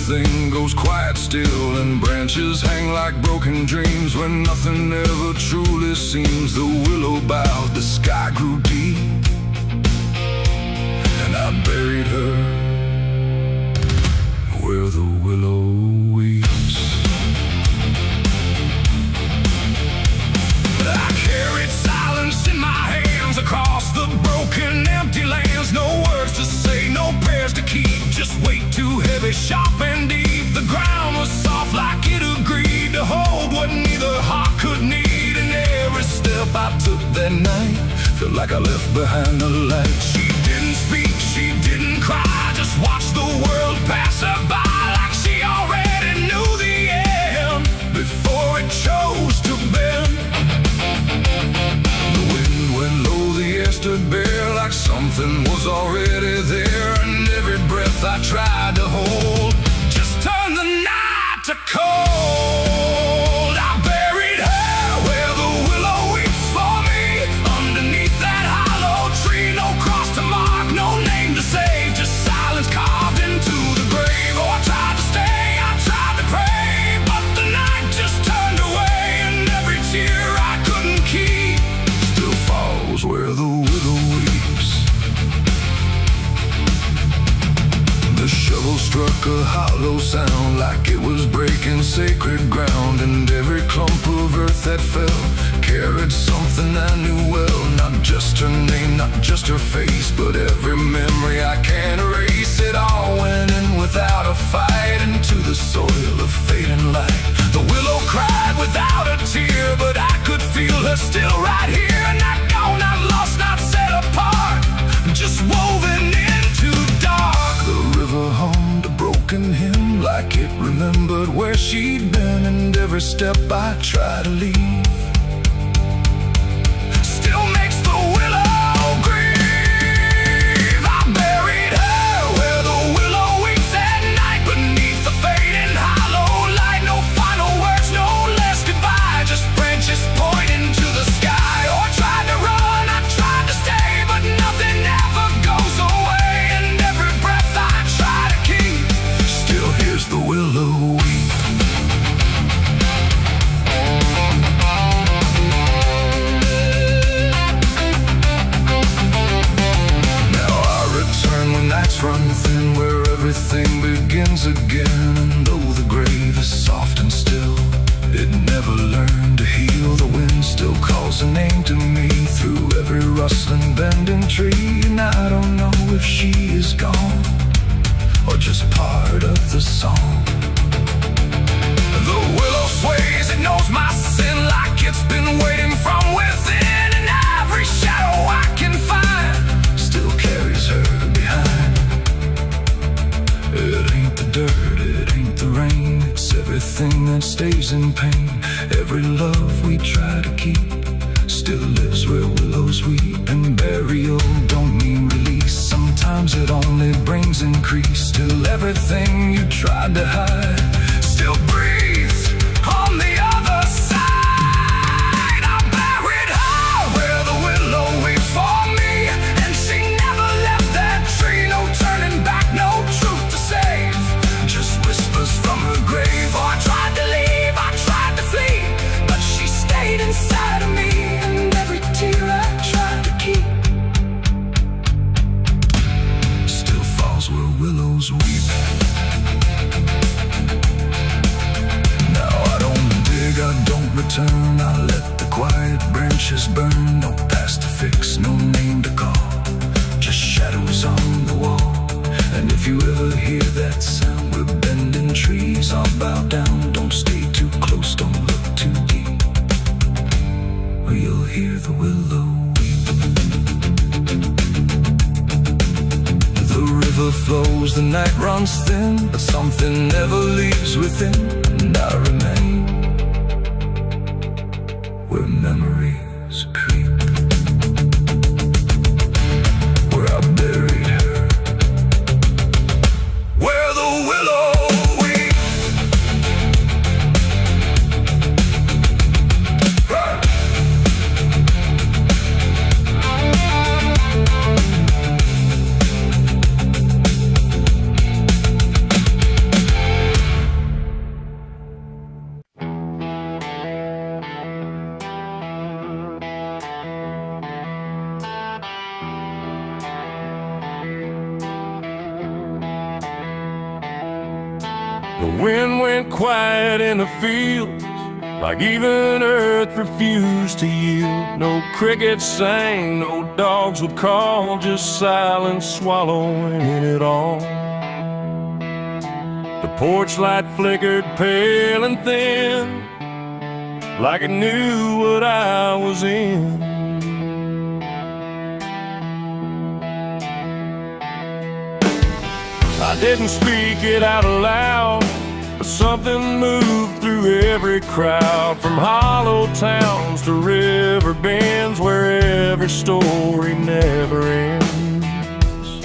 everything goes quiet still, and branches hang like broken dreams when nothing ever truly seems. The willow bowed, the sky grew deep, and I buried her where the willow weeps. I carried silence in my hands across the broken, empty lands. No words to say, no prayers to keep, just weight too heavy, sharp and deep. The ground was soft like it agreed to hold what neither heart could need. And every step I took that night felt like I left behind a light. She didn't speak, she didn't cry, just watched the world pass her by like she already knew the end before it chose to bend. The wind went low, the air stood bare like something was already there, and every breath I tried to hold just turned the night to cold. I buried her where the willow weeps for me, underneath that hollow tree. No cross to mark, no name to save, just silence carved into the grave. Oh, I tried to stay, I tried to pray, but the night just turned away, and every tear I couldn't keep still falls where the willow weeps. The shovel struck a hollow sound like it was breaking sacred ground, and every clump of earth that fell carried something I knew well. Not just her name, not just her face, but every memory I can't erase. It all went in without a fight into the soil of fate and light. The willow cried without a tear, but I could feel her still right here. Not gone, not lost, not set apart, just woven into dark. The river hummed a broken hymn like it remembered where she'd been, and every step I try to leave still makes the willow grieve. I buried her where the willow weeps at night, beneath the fading hollow light. No final words, no less goodbye, just branches pointing to the sky. Oh, I tried to run, I tried to stay, but nothing ever goes away, and every breath I try to keep still hears the willow weep. Nights run thin, where everything begins again. And though the grave is soft and still, it never learned to heal. The wind still calls a name to me through every rustling bending tree. And I don't know if she is gone or just part of the song. The willow sways, it knows my sin like it's been waiting from within, and every shadow I can find still carries her behind. It ain't the dirt, it ain't the rain, it's everything that stays in pain. Every love we try to keep still lives where willows weep. And burial don't mean release, sometimes it only brings increase. Still everything you tried to hide still breathes on the other side. I buried her where the willow weeps for me, and she never left that tree. No turning back, no truth to save, just whispers from her grave. Oh, I tried to leave, I tried to flee, but she stayed inside of me, and every tear I tried to keep still falls where willows weep. Now I don't dig, I don't return, I let the quiet branches burn. No past to fix, no name to call, just shadows on the wall. And if you ever hear that sound, we're bending trees, I'll bow down. Don't stay too close, don't look too deep, or you'll hear the willow weep. The river flows, the night runs thin, but something never leaves within. And I remain where memories creep, where I buried her, where the willow weeps. The wind went quiet in the fields, like even earth refused to yield. No crickets sang, no dogs would call, just silence swallowing it all. The porch light flickered pale and thin, like it knew what I was in. I didn't speak it out loud, but something moved through every crowd, from hollow towns to river bends, where every story never ends.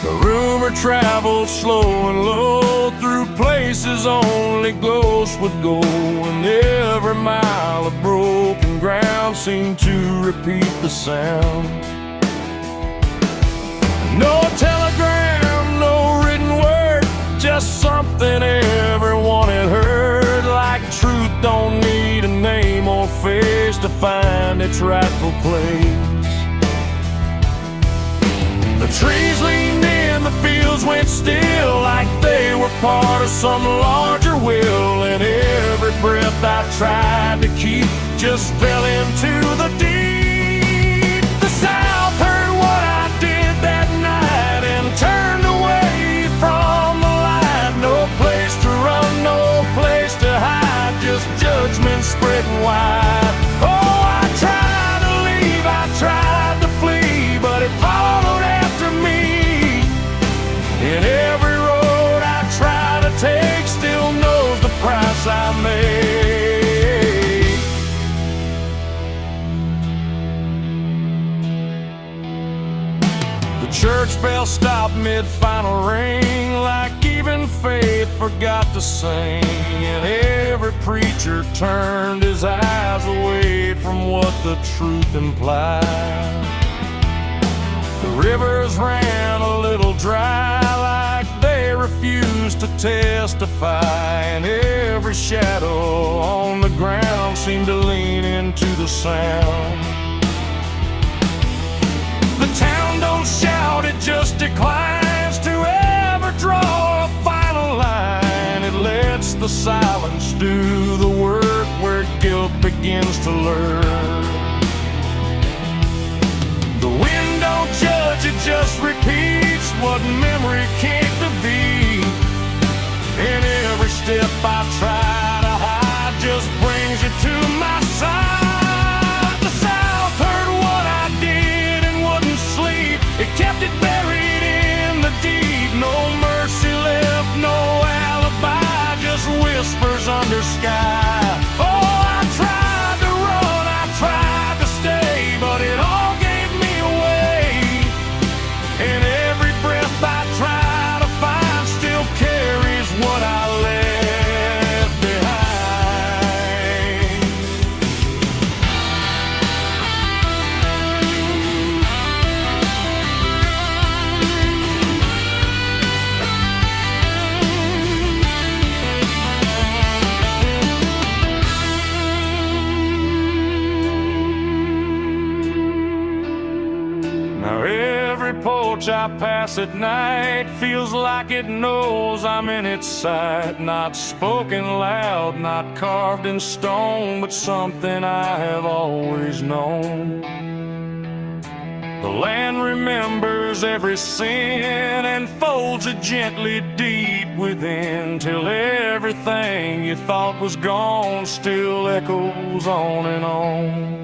The rumor traveled slow and low through places only ghosts would go, and every mile of broken ground seemed to repeat the sound. No telegram, no written word, just something everyone had heard, like truth don't need a name or face to find its rightful place. The trees leaned in, the fields went still, like they were part of some larger will, and every breath I tried to keep just fell into the deep. The South heard what I did that night and turned away from the light. No place to run, no place to hide, just judgment spreading wide. Oh, I tried to leave, I tried to flee, but it followed after me. And every road I try to take still knows the price I made. The church bell stopped mid-final ring, like even faith forgot to sing, and every preacher turned his eyes away from what the truth implied. The rivers ran a little dry, like they refused to testify, and every shadow on the ground seemed to lean into the sound. The town don't shout, it just declines to ever draw a final line. It lets the silence do the work where guilt begins to lurk. The wind don't judge, it just repeats what memory came to be. And every step I try to hide just brings you to my side. The South heard what I did and wouldn't sleep, it kept it buried in the deep. No mercy left, no alibi, just whispers under sky. Oh, I tried to run, I tried to stay, but it all gave me away. And every breath I try to find still carries what I left behind. Now every porch I pass at night feels like it knows I'm in its sight. Not spoken loud, not carved in stone, but something I have always known. The land remembers every sin and folds it gently deep within, till everything you thought was gone still echoes on and on.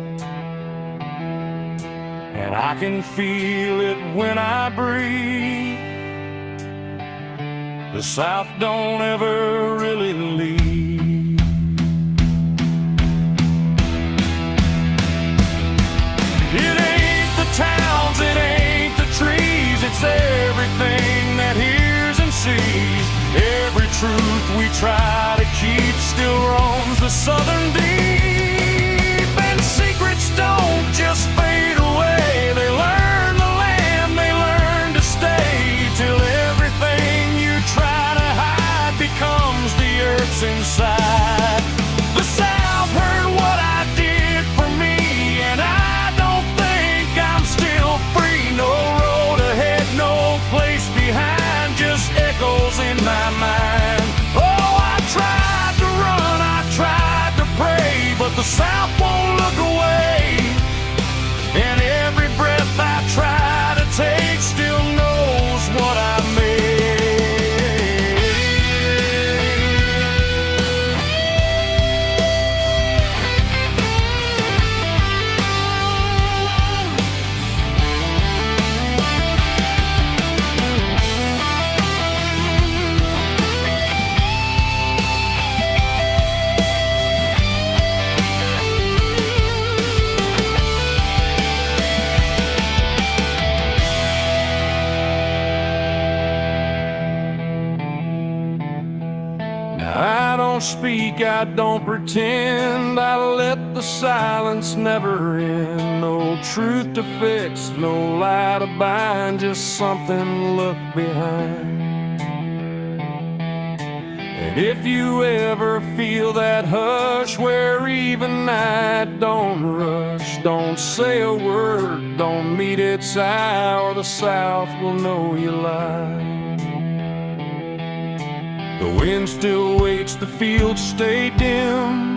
And I can feel it when I breathe. The South don't ever really leave. It ain't the towns, it ain't the trees, it's everything that hears and sees. Every truth we try to keep still roams the southern deep. And secrets don't just fade away, they learn the land, they learn to stay, till everything you try to hide becomes the earth's inside. The South heard what I did for me, and I don't think I'm still free. No road ahead, no place behind, just echoes in my mind. The South won't look away, and every breath I try to take still knows what I made. I don't speak, I don't pretend, I let the silence never end. No truth to fix, no lie to bind, just something to look behind. And if you ever feel that hush where even night don't rush, don't say a word, don't meet its eye, or the South will know you lie. The wind still waits, the fields stay dim,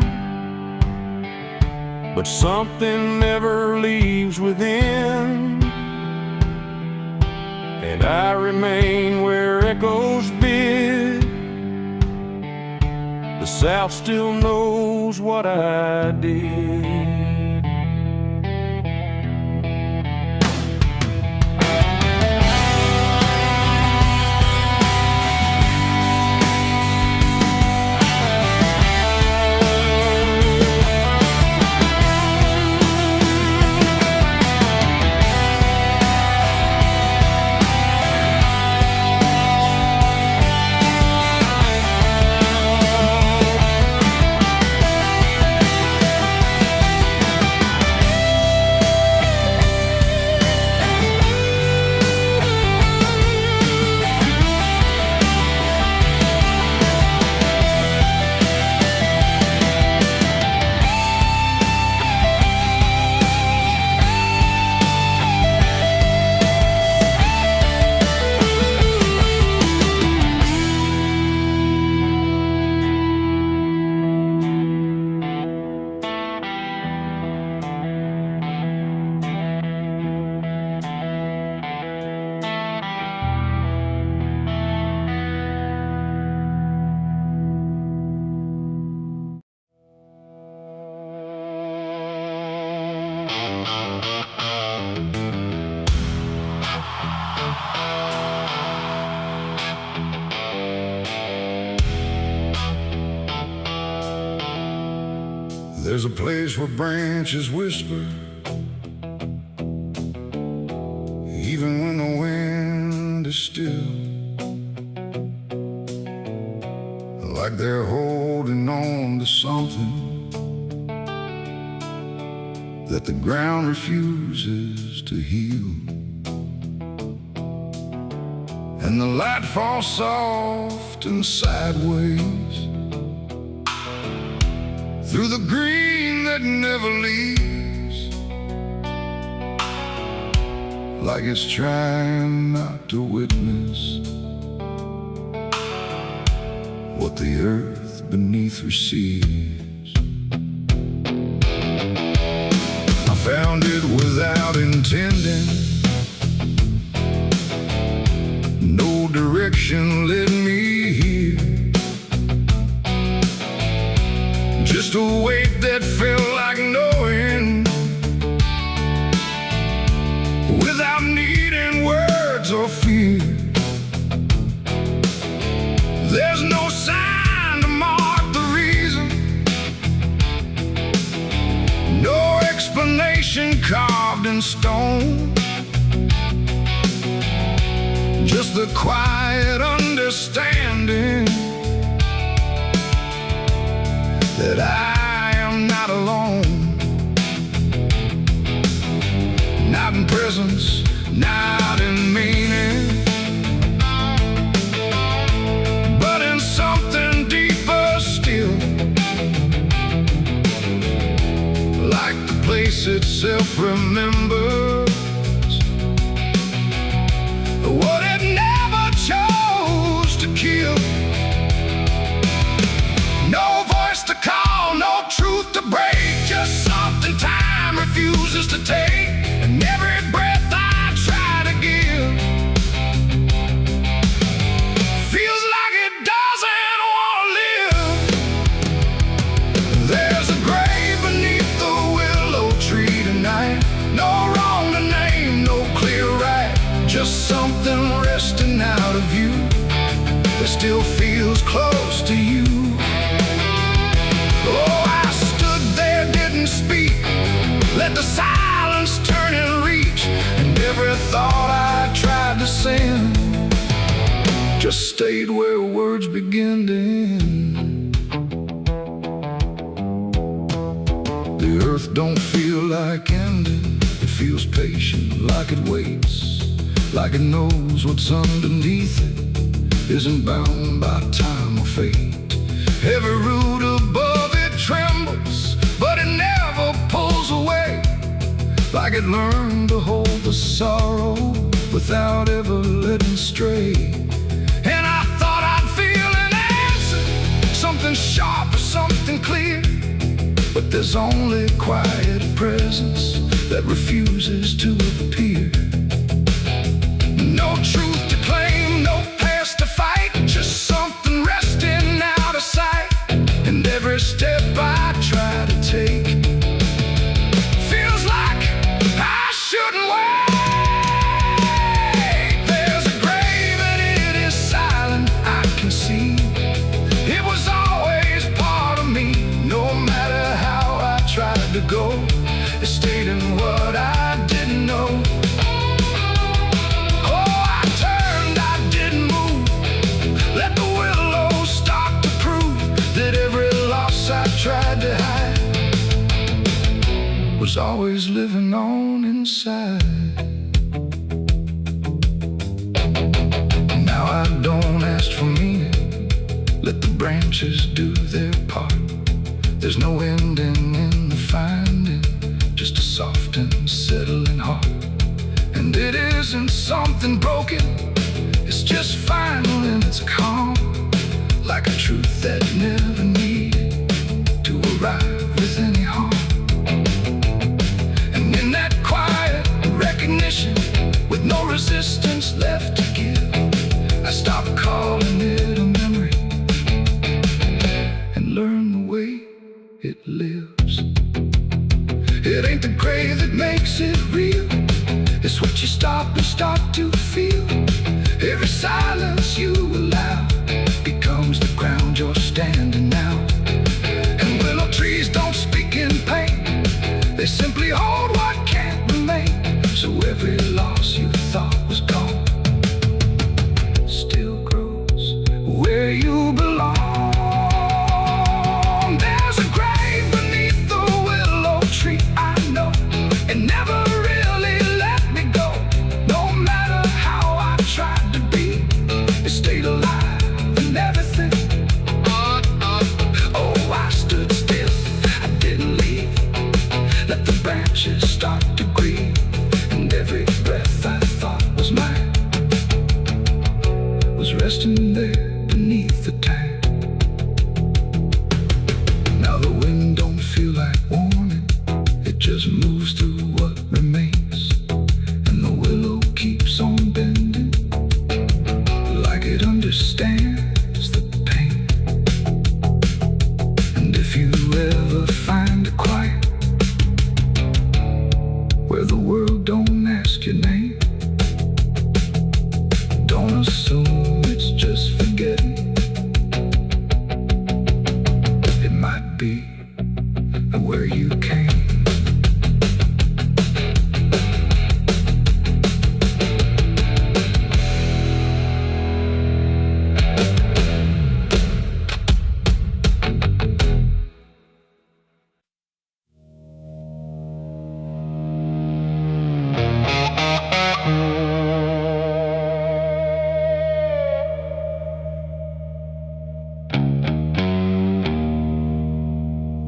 but something never leaves within. And I remain where echoes bid. The South still knows what I did. There's a place where branches whisper, even when the wind is still, like they're holding on to something that the ground refuses to heal. And the light falls soft and sideways through the green that never leaves, like it's trying not to witness what the earth beneath receives. I found it without intending, no direction led me here, just a weight that felt like knowing, without needing words or fear. There's no sign to mark the reason, no explanation carved in stone, just the quiet understanding that I am not alone. Not in presence, not in meaning, but in something deeper still, like the place itself remembers what it never chose to kill. No voice to call, no truth to break, stayed where words begin to end. The earth don't feel like ending. It feels patient, like it waits, like it knows what's underneath it isn't bound by time or fate. Every root above it trembles, but it never pulls away, like it learned to hold the sorrow without ever letting stray. And I thought I'd feel an answer, something sharp or something clear, but there's only quiet presence that refuses to appear. No truth to claim, no past to fight, just something resting out of sight. And every step I try to take feels like I shouldn't wait. There's a grave and it is silent, I can see. It was always part of me, no matter how I tried to go. It stayed in what I didn't know. Tried to hide was always living on inside. Now I don't ask for meaning, let the branches do their part. There's no ending in the finding, just a soft and settling heart. And it isn't something broken, it's just final and it's calm, like a truth that never needed to arrive with any harm. And in that quiet recognition, with no resistance left to give, I stopped calling it a memory and learned the way it lives. It ain't the grave that makes it real, it's what you stop and start to feel. Every silence you allow becomes the ground you're standing now. Trees don't speak in pain, they simply hold what can't remain. So every loss you thought was gone still grows where you belong. There's a grave beneath the willow tree, I know. It never really let me go. No matter how I tried to be, it stayed alive and everything. Oh, I stood still, let the branches start to grieve, and every breath I thought was mine was resting there beneath the tide. Now the wind don't feel like warning, it just moves through what remains, and the willow keeps on bending, like it understands the pain. And if you ever find a quiet where the world don't ask your name, don't assume it's just forgetting. It might be where you came.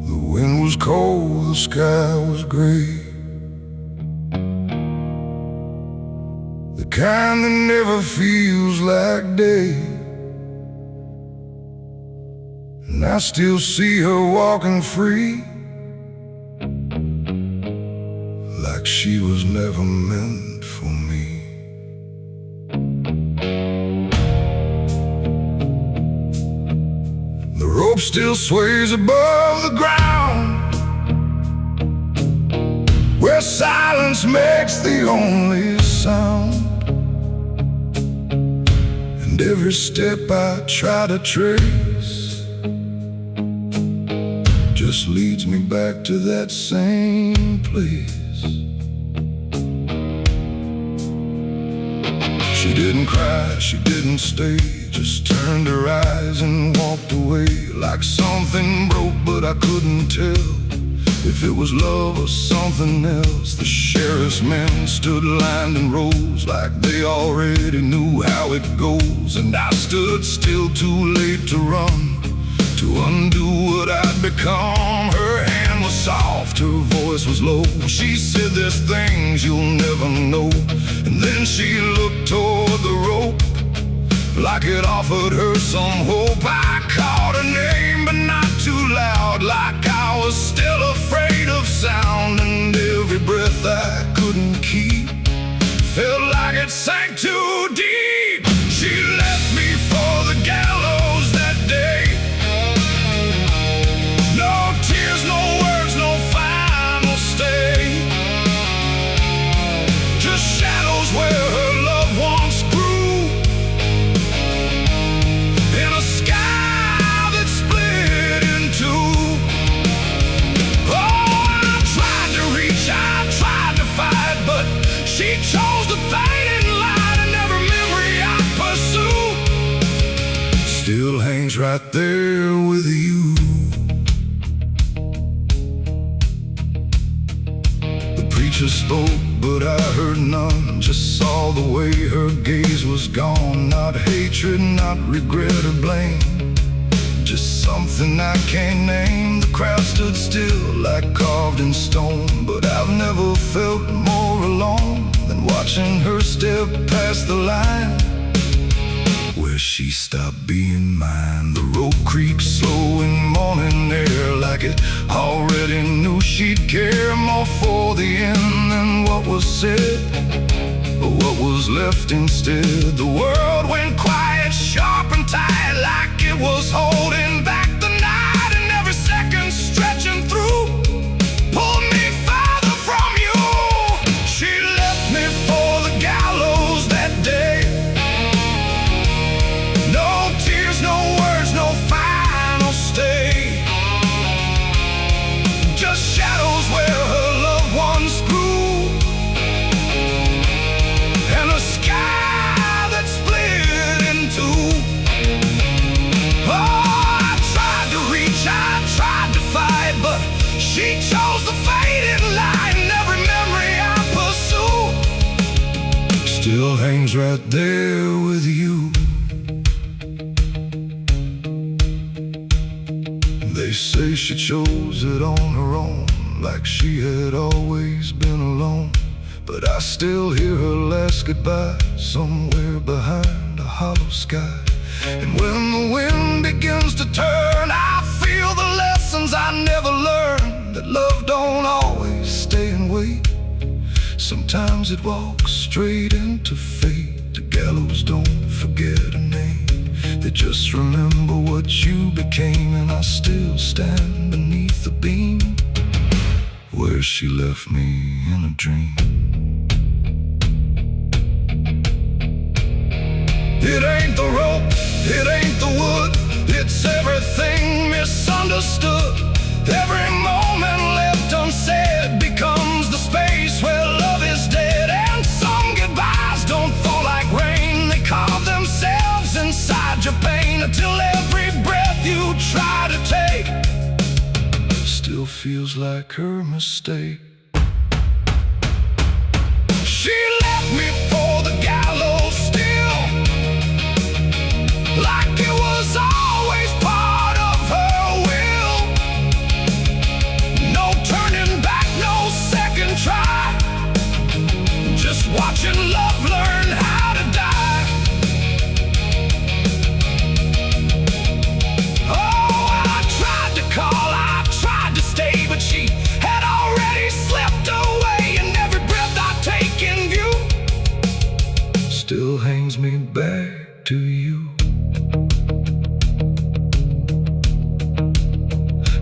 The wind was cold, the sky was gray, the kind that never feels like day. And I still see her walking free, like she was never meant for me. The rope still sways above the ground, where silence makes the only sound. And every step I try to trace just leads me back to that same place. She didn't cry, she didn't stay, just turned her eyes and walked away. Like something broke, but I couldn't tell if it was love or something else. The sheriff's men stood lined in rows, like they already knew how it goes. And I stood still, too late to run, to undo what I'd become. Her hand was soft, her voice was low. She said, "There's things you'll never know." And then she looked toward the rope, like it offered her some hope. I called her name, but not too loud, like I was still afraid of sound. And every breath I couldn't keep felt like it sank too deep. She left me for the gallows that day. No tears, no words, no final stay, just shadows where her loved ones grew, in a sky that split in two. Oh, I tried to reach, I tried to fight, but she chose the fading light, and every memory I pursue still hangs right there with you. The preacher spoke, but I heard none, just saw the way her gaze was gone. Not hatred, not regret or blame, just something I can't name. The crowd stood still, like carved in stone, but I've never felt more alone than watching her step past the line where she stopped being mine. The rope creaks slow in morning air, like it already knew she'd care more for the end than what was said, but what was left instead. The world went quiet, sharp and tight, like it was holding back the night, and every second stretching through pulled me farther from you. She left me for the gallows that day. No tears, no words, no final stay, just shadows where her loved ones grew, and a sky that split in two. Oh, I tried to reach, I tried to fight, but she chose the fading light, and every memory I pursue still hangs right there with you. They say she chose it on her own, like she had always been alone. But I still hear her last goodbye somewhere behind a hollow sky. And when the wind begins to turn, I feel the lessons I never learned, that love don't always stay and wait. Sometimes it walks straight into fate. The gallows don't forget a name, they just remember what you became. And I still stand beneath the beam where she left me in a dream. It ain't the rope, it ain't the wood, it's everything misunderstood. Every moment left unsaid becomes the space where love is dead. And some goodbyes don't fall like rain, they carve themselves inside your pain, until every breath you try to take still feels like her mistake. She left me for the gallows still, like it was always part of her will. No turning back, no second try, just watching love learn how to die. Oh, I tried to call, I tried to stay, but she had already slipped away, and every breath I take in view still hangs me back to you.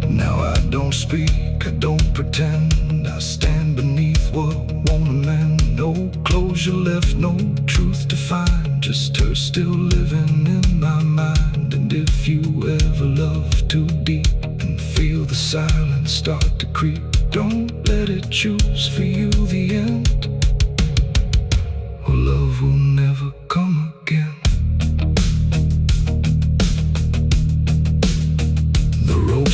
Now I don't speak, I don't pretend, I stand beneath what won't amend. No closure left, no truth to find, just her still living in my mind. And if you ever love too deep and feel the silence start to creep, don't let it choose for you the end, or love will never come.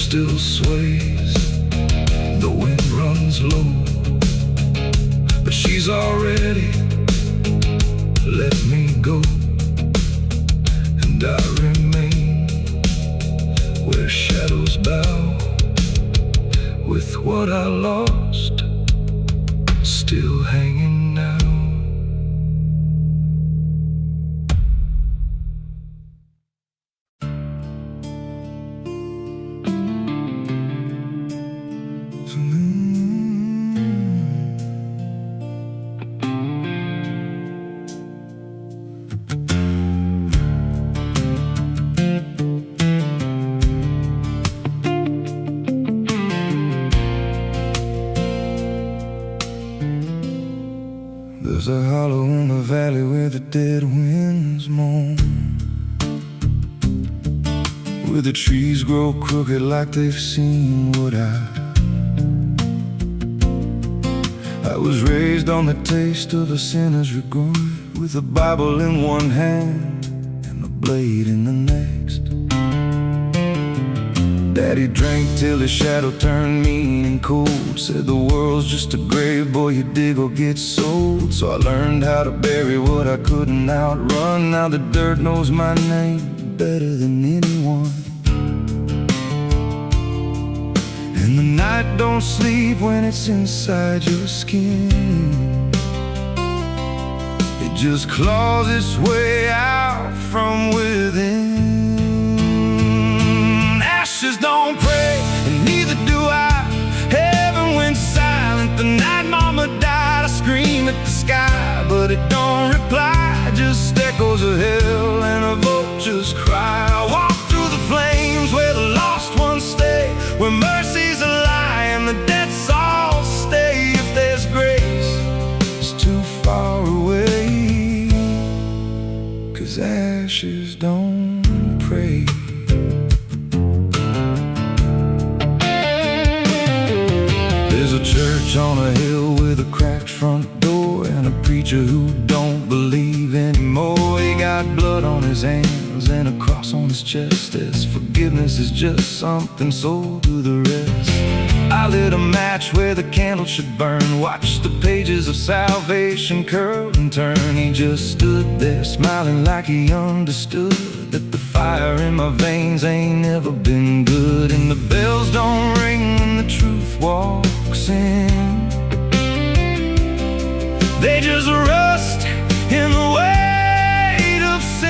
still sways, the wind runs low, but she's already let me go. And I remain where shadows bow, with what I lost still hanging now. There's a hollow in the valley where the dead winds moan, where the trees grow crooked like they've seen what I was raised on the taste of a sinner's regret, with a Bible in one hand and a blade in the next. Daddy drank till his shadow turned mean and cold, said the world's just a grave, boy, you dig or get sold. So I learned how to bury what I couldn't outrun. Now the dirt knows my name better than anyone. And the night don't sleep when it's inside your skin. It just claws its way out from within. Ashes don't pray, and neither do I. Heaven went silent the night mama died. I scream at the sky, but it don't reply. Just echoes of hell and a vulture's cry. I walk through the flames where the lost ones stay, where mercy's a lie and the dead souls stay. If there's grace, it's too far away, 'cause ashes don't pray. There's a church on a hill with a cracked front door, and a preacher who don't believe anymore. He got blood on his hands and a cross on his chest, as forgiveness is just something sold to the rest. I lit a match where the candle should burn, watched the pages of salvation curl and turn. He just stood there smiling like he understood that the fire in my veins ain't never been good. And the bells don't ring when the truth walks in, they just rust in the weight of sin.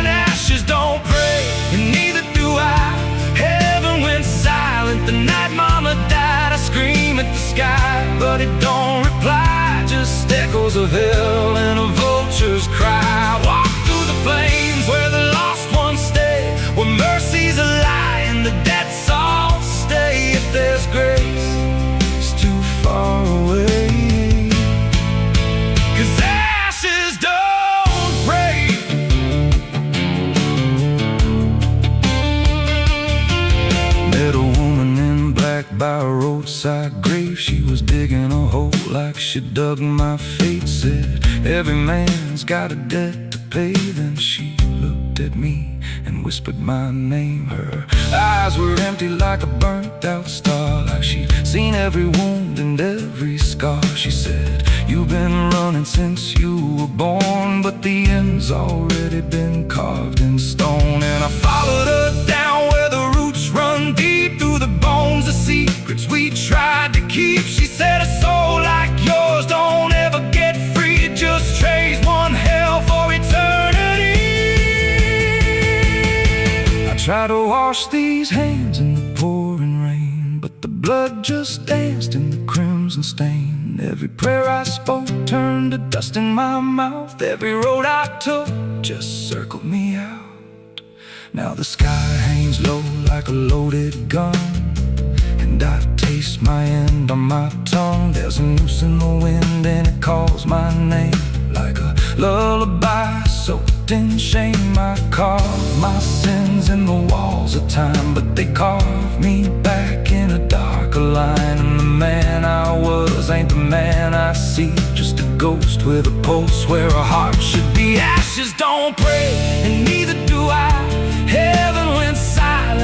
Ashes don't pray, and neither do I. Heaven went silent the night mama died. I scream at the sky, but it don't reply. Just echoes of hell and a vulture's cry. Walk through the flames where the lost ones stay, where mercy's a lie and the dead souls stay. If there's grace, it's too far away, 'cause ashes don't break. Met a woman in black by a roadside grave. She was digging a hole like she dug my fate. Said every man's got a debt to pay. Then she looked at me and whispered my name. Her eyes were empty like a burnt out star, like she'd seen every wound and every scar. She said, you've been running since you were born, but the end's already been carved in stone. And I followed her down where the roots run deep through the bones, the secrets we tried to keep. She said, a soul like yours don't ever get free. It just trades one hell for eternity. I try to wash these hands in the pouring rain, but the blood just danced in the crimson stain. Every prayer I spoke turned to dust in my mouth. Every road I took just circled me out. Now the sky hangs low like a loaded gun, and I taste my end on my tongue. There's a noose in the wind and it calls my name like a lullaby soaked in shame. I carve my sins in the walls of time, but they carve me back in a darker line. And the man I was ain't the man I see, just a ghost with a pulse where a heart should be. Ashes don't pray, and neither do I. Heaven went silent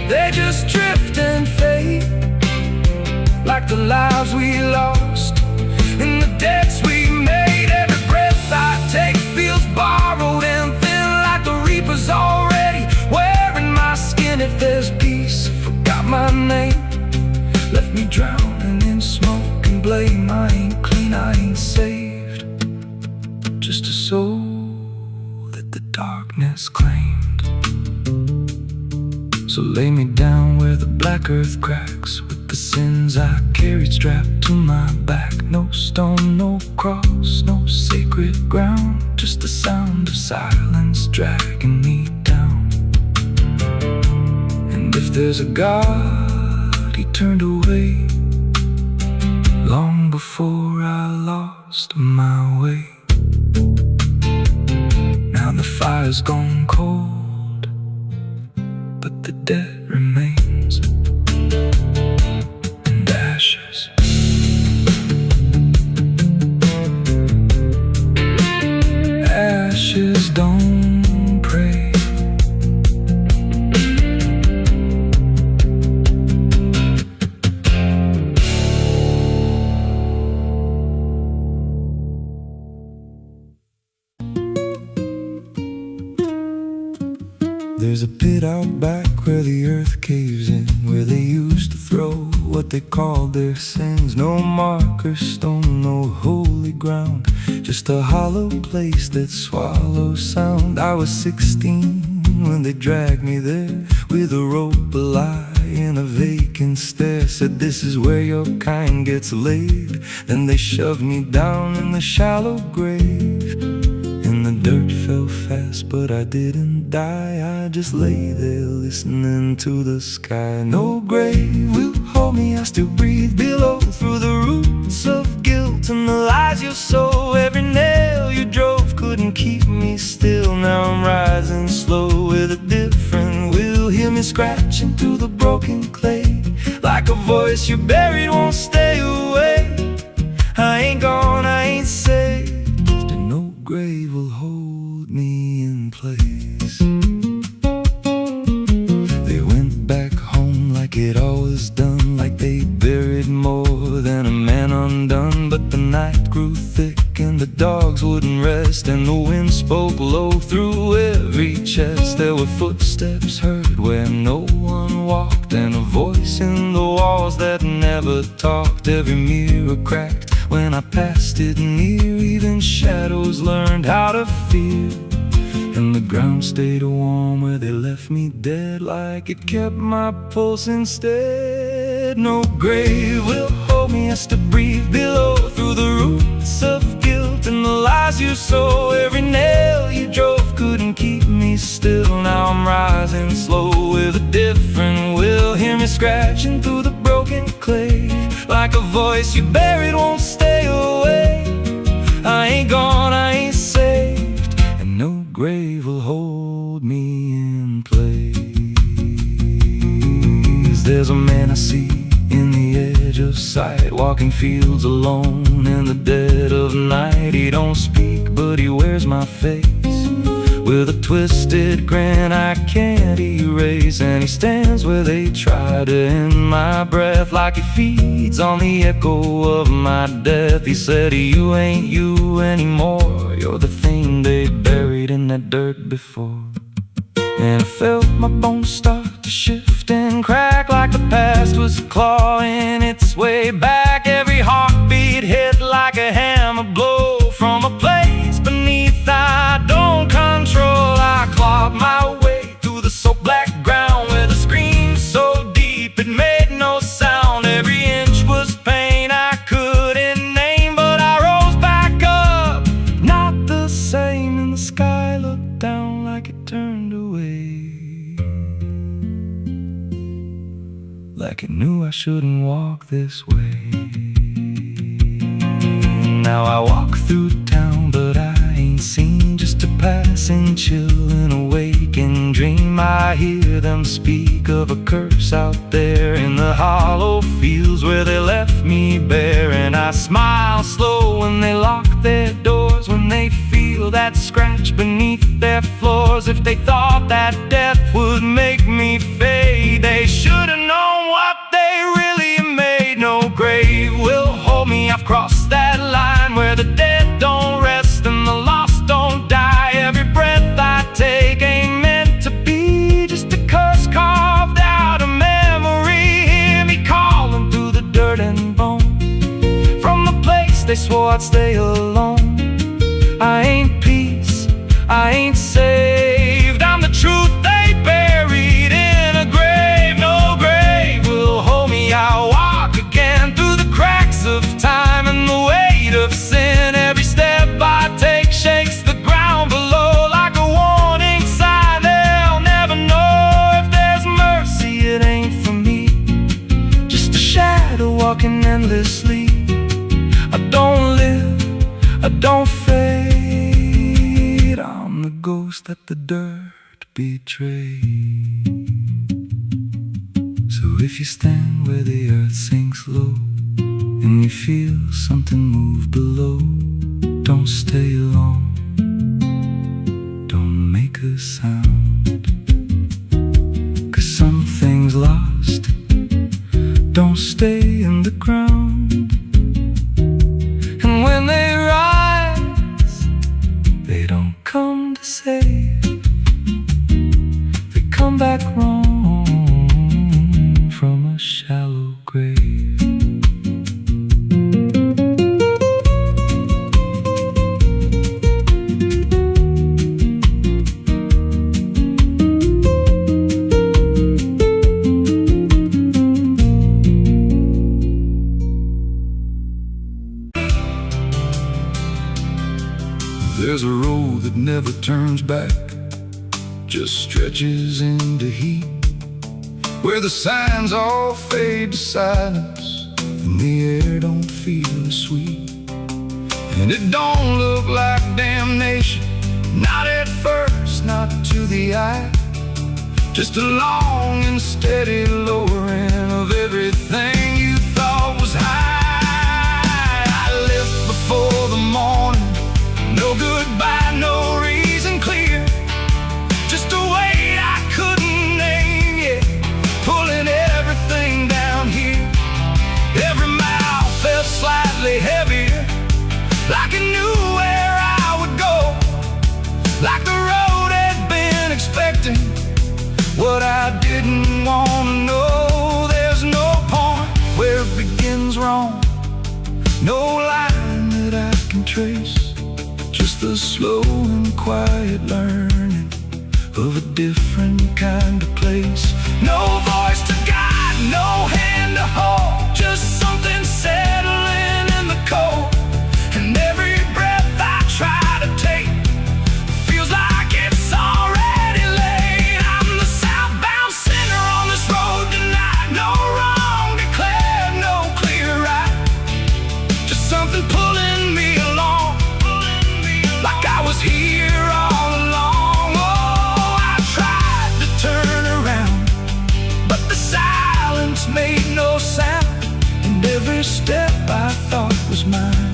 they just drift and fade, like the lives we lost and the debts we made. Every breath I take feels borrowed and thin, like the reaper's already wearing my skin. If there's peace, forgot my name, left me drowning in smoke and blame. I ain't clean, I ain't saved, just a soul that the darkness claimed. So lay me down where the black earth cracks, with the sins I carried strapped to my back. No stone, no cross, no sacred ground, just the sound of silence dragging me down. And if there's a God, he turned away long before I lost my way. Now the fire's gone cold, but the debt remains, and ashes. Ashes don't pray. There's a pit out back where the earth caves in, where they used to throw what they called their sins. No marker stone, no holy ground, just a hollow place that swallows sound. I was 16 when they dragged me there, with a rope, a lie, and a vacant stare. Said this is where your kind gets laid. Then they shoved me down in the shallow grave, and the dirt fell fast, but I didn't die. I just lay there listening to the sky. No grave will hold me, I still breathe below, through the roots of guilt and the lies you sow. Every nail you drove couldn't keep me still. Now I'm rising slow with a different will. Hear me scratching through the broken clay, like a voice you buried won't stay away. I ain't gone, I ain't saved, and no grave will hold me in place. They went back home like it always done, like they buried more than a man undone. But the night grew thick and the dogs wouldn't rest, and the wind spoke low through every chest. There were footsteps heard where no one walked, and a voice in the walls that never talked. Every mirror cracked when I passed it near, even shadows learned how to fear. And the ground stayed warm where they left me dead, like it kept my pulse instead. No grave will hold me, I still breathe below, through the roots of guilt and the lies you sow. Every nail you drove couldn't keep me still. Now I'm rising slow with a different will. Hear me scratching through the broken clay, like a voice you buried won't stay away. I ain't gone, I ain't saved, and no grave will hold me in place. There's a man I see in the edge of sight, walking fields alone in the dead of night. He don't speak, but he wears my face with a twisted grin I can't erase. And he stands where they try to end my breath, like he feeds on the echo of my death. He said, you ain't you anymore, you're the thing they buried in that dirt before. And I felt my bones start to shift and crack, like the past was clawing its way back. Every heartbeat hit like a hammer blow from a place beneath I don't control. I clawed my way through the soaked black ground with a scream so deep it made no sound. Every inch was pain I couldn't name, but I rose back up, not the same. And the sky looked down like it turned away, like it knew I shouldn't walk this way. Now I walk through town, but I ain't seen, just a passing chill in a waking dream. I hear them speak of a curse out there in the hollow fields where they left me bare. And I smile slow when they lock their doors, when they feel that scratch beneath their floors. If they thought that death would make me fade, they they swore I'd stay alone. I ain't peace, I ain't saved. I'm the truth they buried in a grave. No grave will hold me. I'll walk again through the cracks of time and the weight of sin. Every step I take shakes the ground below like a warning sign. They'll never know if there's mercy. It ain't for me, just a shadow walking endlessly. I don't live, I don't fade. I'm the ghost that the dirt betrayed. So if you stand where the earth sinks low and you feel something move below, don't stay long, don't make a sound, 'cause something's lost. Don't stay in the ground. And when they rise, they don't come to save. They come back wrong from a shallow grave. There's a road that never turns back, just stretches into heat, where the signs all fade to silence and the air don't feel as sweet. And it don't look like damnation, not at first, not to the eye, just a long and steady lowering of everything you thought was high. I left before the morning, no goodbye, no reason clear, just a weight I couldn't name yet, pulling everything down here. Every mile felt slightly heavier, like it knew where I would go, like the road had been expecting what I didn't want to know. There's no point where it begins wrong, no line that I can trace, just the slow and quiet learning of a different kind of place. No voice to guide, no hand to hold, just something settling in the cold. And every breath I try to take feels like it's already late. I'm the southbound sinner on this road tonight. No wrong declared, no clear right, just something pulling me along, like I was here all along. Oh, I tried to turn around, but the silence made no sound, and every step I thought was mine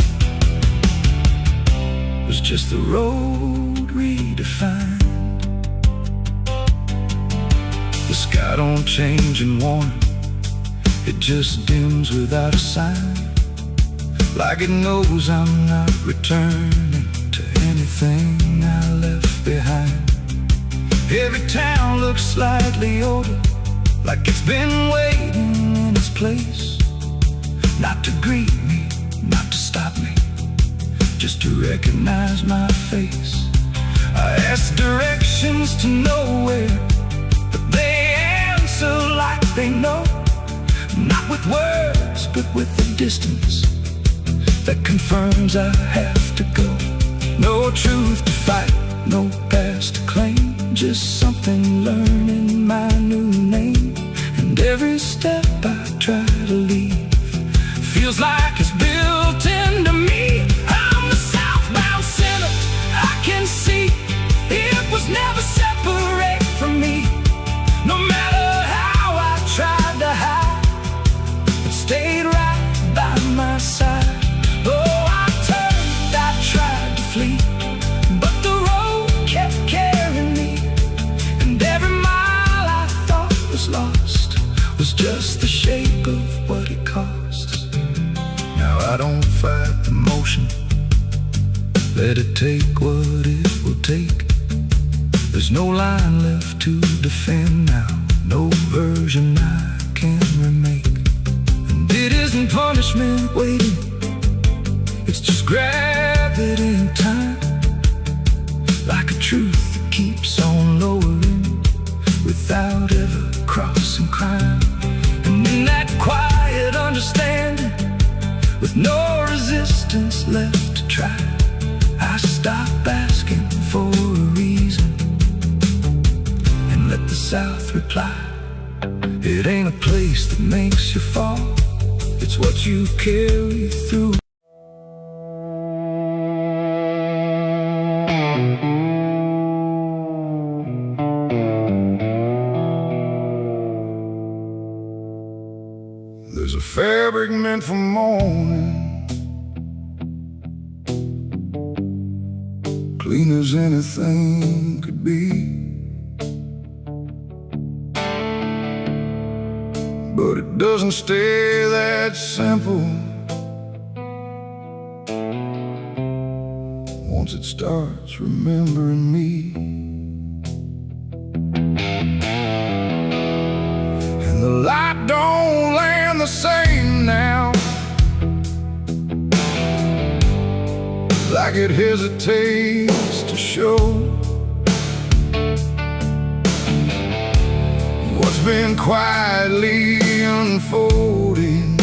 was just the road redefined. The sky don't change in warning, it just dims without a sign, like it knows I'm not returning to anything I left behind. Every town looks slightly older, like it's been waiting in its place, not to greet me, not to stop me, just to recognize my face. I ask directions to nowhere, but they answer like they know, not with words, but with the distance that confirms I have to go. No truth to fight, no past to claim, just something learning my new name. And every step I try to leave feels like it's built into me. I'm the southbound sinner, I can see it was never separate from me. No matter how I tried to hide, it stayed right by my side. Oh, I turned, I tried to flee, but the road kept carrying me. And every mile I thought was lost was just the shape of what it costs. Now I don't fight the motion, let it take what it will take. There's no line left to defend now, no version I can remake. And it isn't punishment waiting, It's just gravity in time, like a truth that keeps on lowering without ever crossing crime. And in that quiet understanding, with no resistance left to try, I stop asking for a reason and let the South reply. It ain't a place that makes you fall, it's what you carry through. There's a fabric meant for mourning, clean as anything could be, but it doesn't stay that simple. Once it starts remembering me, and the light don't land the same now, like it hesitates to show what's been quietly unfolding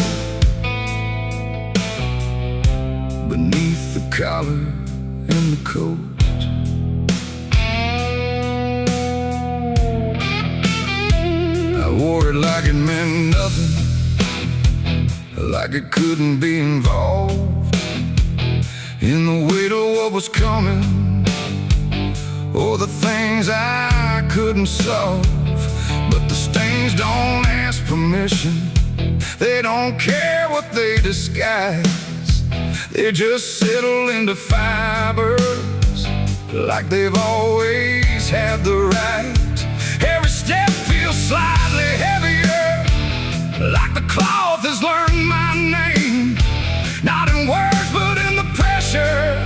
beneath the collar and the coat. I wore it like it meant nothing, like it couldn't be involved in the weight of what was coming, or the things I couldn't solve. But the stains don't ask permission, they don't care what they disguise. They just settle into fibers, like they've always had the right. Every step feels slightly heavier, like the cloth has learned my name, not in words but in the pressure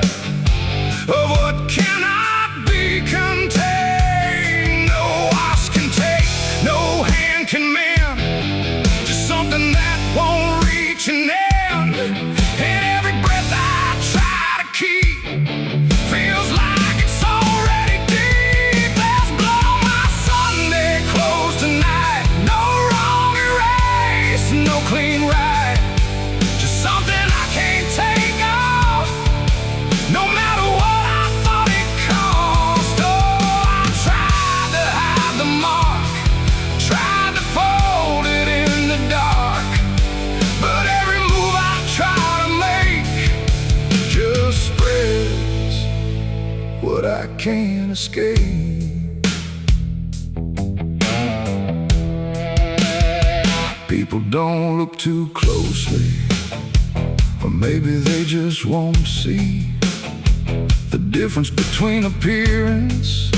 of what cannot be contained. No wash can take, no hand can mend, just something that won't reach an end. And every breath I try to keep feels like it's already deep. There's blood on my Sunday clothes tonight, no wrong erase, no clean right, just something I can't take off, no matter what I thought it cost. Oh, I tried to hide the mark, tried to fold it in the dark, but every move I try to make just spreads what I can't escape. People don't look too closely, or maybe they just won't see the difference between appearance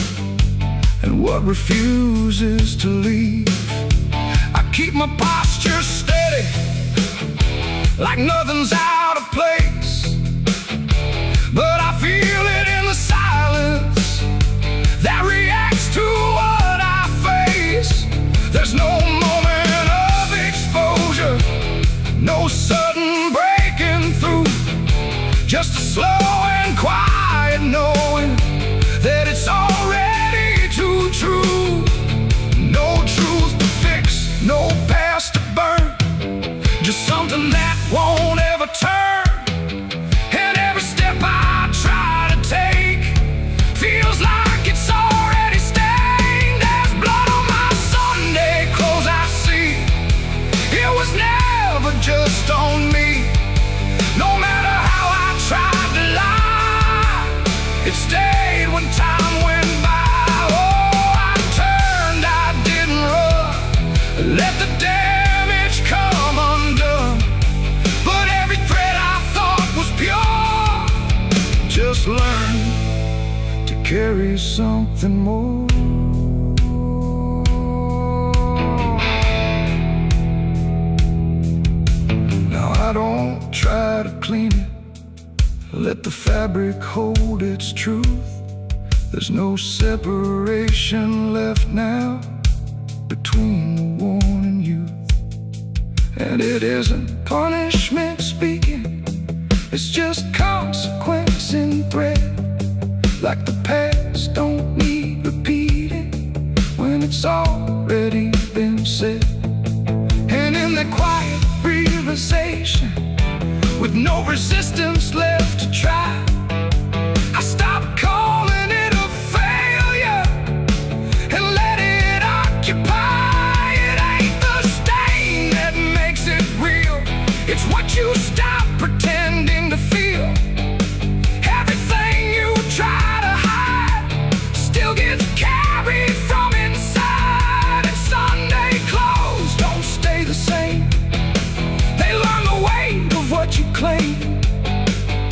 and what refuses to leave. I keep my posture steady, like nothing's out of place, but I feel it in the silence that reacts to what I face. There's no moment of exposure, no sudden breaking through, just a slow and quiet knowing that it's already too true. No truth to fix, no past to burn, just something that won't ever turn. And every step I try to take feels like it's already stained. There's blood on my Sunday clothes I see, it was never just on me. No matter how I tried to lie, it stayed when time went by. Oh, I turned, I didn't run, let the damage come undone, but every thread I thought was pure just learned to carry something more. Now I don't try to clean it, let the fabric hold its truth. There's no separation left now between the worn and youth. And it isn't punishment speaking, It's just consequence in thread. Like the past don't need repeating when it's already been said. And in that quiet realization, with no resistance left to try, I stopped calling it a failure and let it occupy. It ain't the stain that makes it real, it's what you stop pretending to feel. Everything you try to hide still gets carried from inside. And Sunday clothes don't stay the same, they learn the weight of what you claim.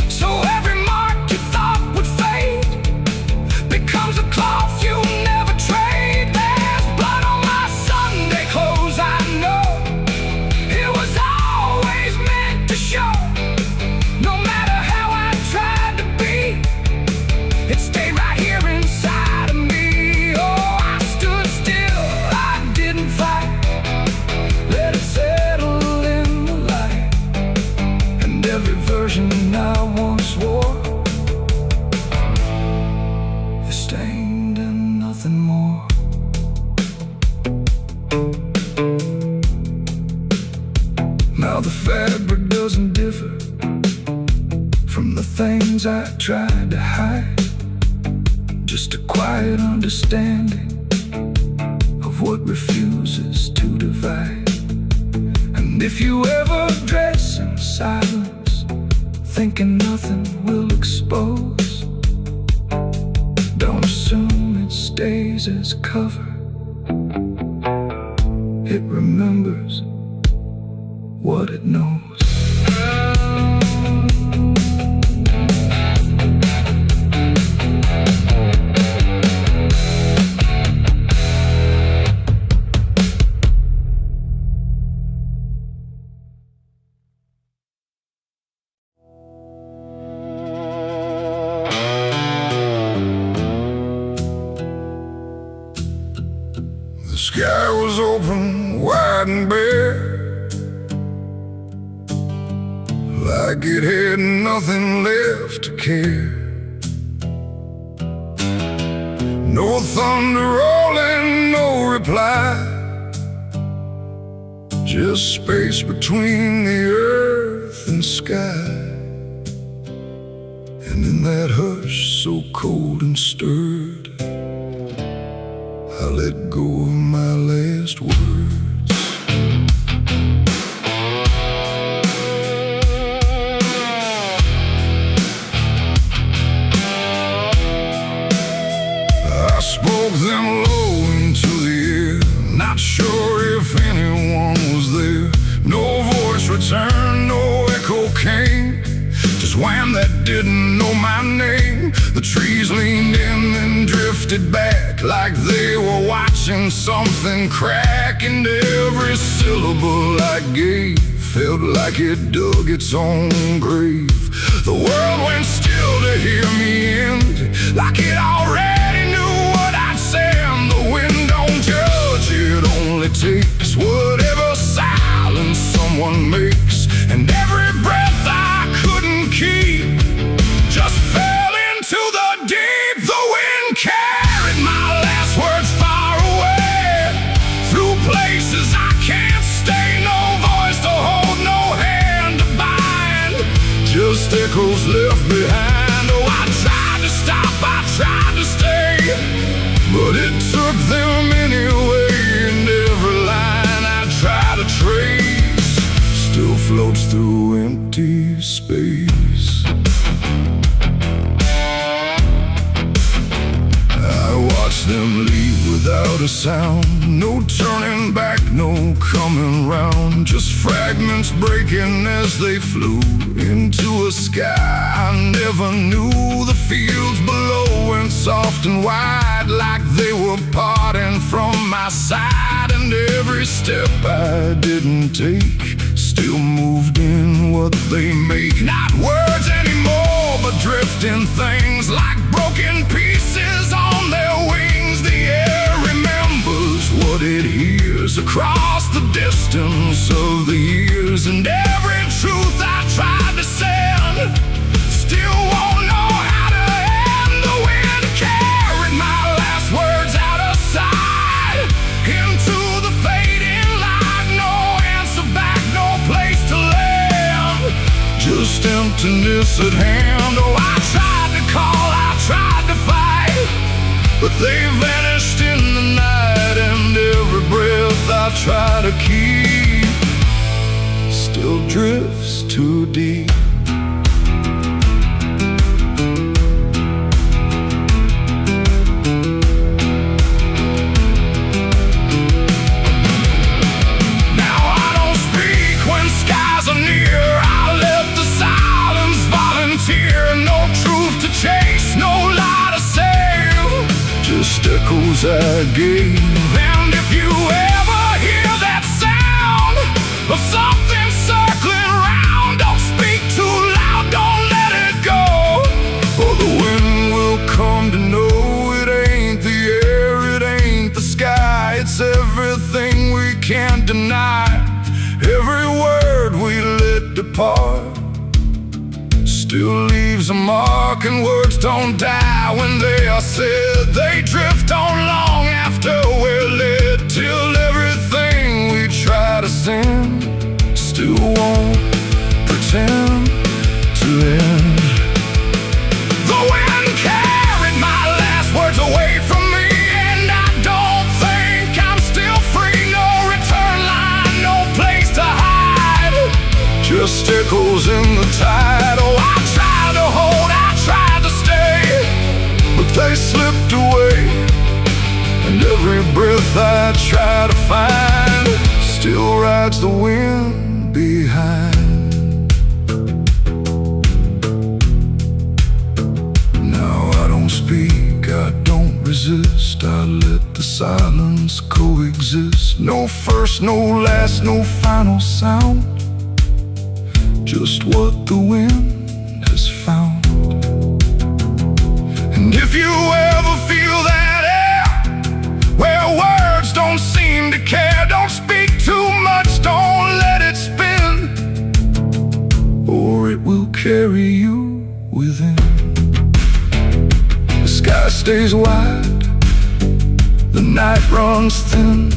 So every mark you thought would fade becomes a cloth you never trade. There's blood on my Sunday clothes, I know. It was always meant to show. No matter how I tried to be, it stayed right here inside of me. Oh, I stood still, I didn't fight, let it settle in the light. And every version I once wore is stained and nothing more. Now the fabric doesn't differ from the things I tried to hide. Just a quiet understanding of what refuses to divide. And if you ever dress in silence, thinking nothing will expose, don't assume it stays as cover. It remembers what it knows. The sky was open, wide and bare, like it had nothing left to care. No thunder rolling, no reply, just space between the earth and sky. And in that hush so cold and stirred, I let go of my last words. I spoke them low into the air, not sure if anyone was there. No voice returned, no echo came, just wham that didn't know my name. The trees leaned in and drifted back like they were watching something crack. And every syllable I gave felt like it dug its own grave. The world went still to hear me end, like it already knew what I'd say. And the wind don't judge, it only takes whatever silence someone makes. And every breath I couldn't keep just fell into the deep. The wind carried my last words far away, through places I can't stay. No voice to hold, no hand to bind, just echoes left behind. Oh, I tried to stop, I tried to stay, but it took them anyway. And every line I try to trace still floats through empty space. I watched them leave without a sound, no turning back, no coming round, just fragments breaking as they flew into a sky I never knew. The fields below went soft and wide, like they were parting from my side. And every step I didn't take still moved in what they make. Not words anymore, but drifting things, like broken pieces on their wings. The air remembers what it hears across the distance of the years. And every truth I tried to send just emptiness at hand. Oh, I tried to call, I tried to fight, but they vanished in the night. And every breath I try to keep still drifts too deep. Echoes I gave. And if you ever hear that sound of something circling round, don't speak too loud, don't let it go, or the wind will come to know it ain't the air, it ain't the sky, it's everything we can't deny. Every word we let depart still leaves a mark, and words don't die when they are said. They drift on long after we're lit, till everything we try to send still won't pretend to end. The wind carried my last words away from me, and I don't think I'm still free. No return line, no place to hide, just echoes in the tide. Oh, I tried to hold, I tried to stay, but they slipped away. And every breath I try to find still rides the wind behind. Now I don't speak, I don't resist, I let the silence coexist. No first, no last, no final sound, just what the wind has found. And if you ever feel that air, where words don't seem to care, don't speak too much, don't let it spin, or it will carry you within. The sky stays wide, the night runs thin,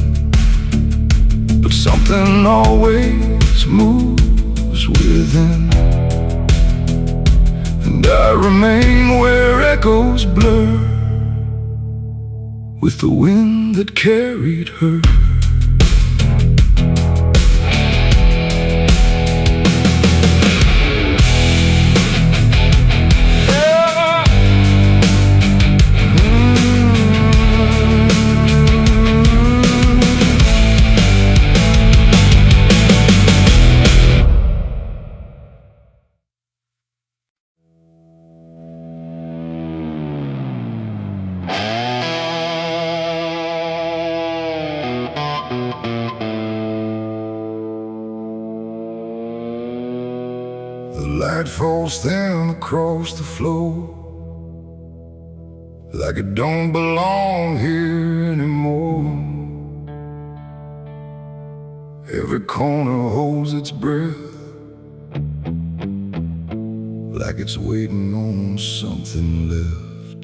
but something always moves within. And I remain where echoes blur with the wind that carried her. The light falls thin across the floor, like it don't belong here anymore. Every corner holds its breath, like it's waiting on something left.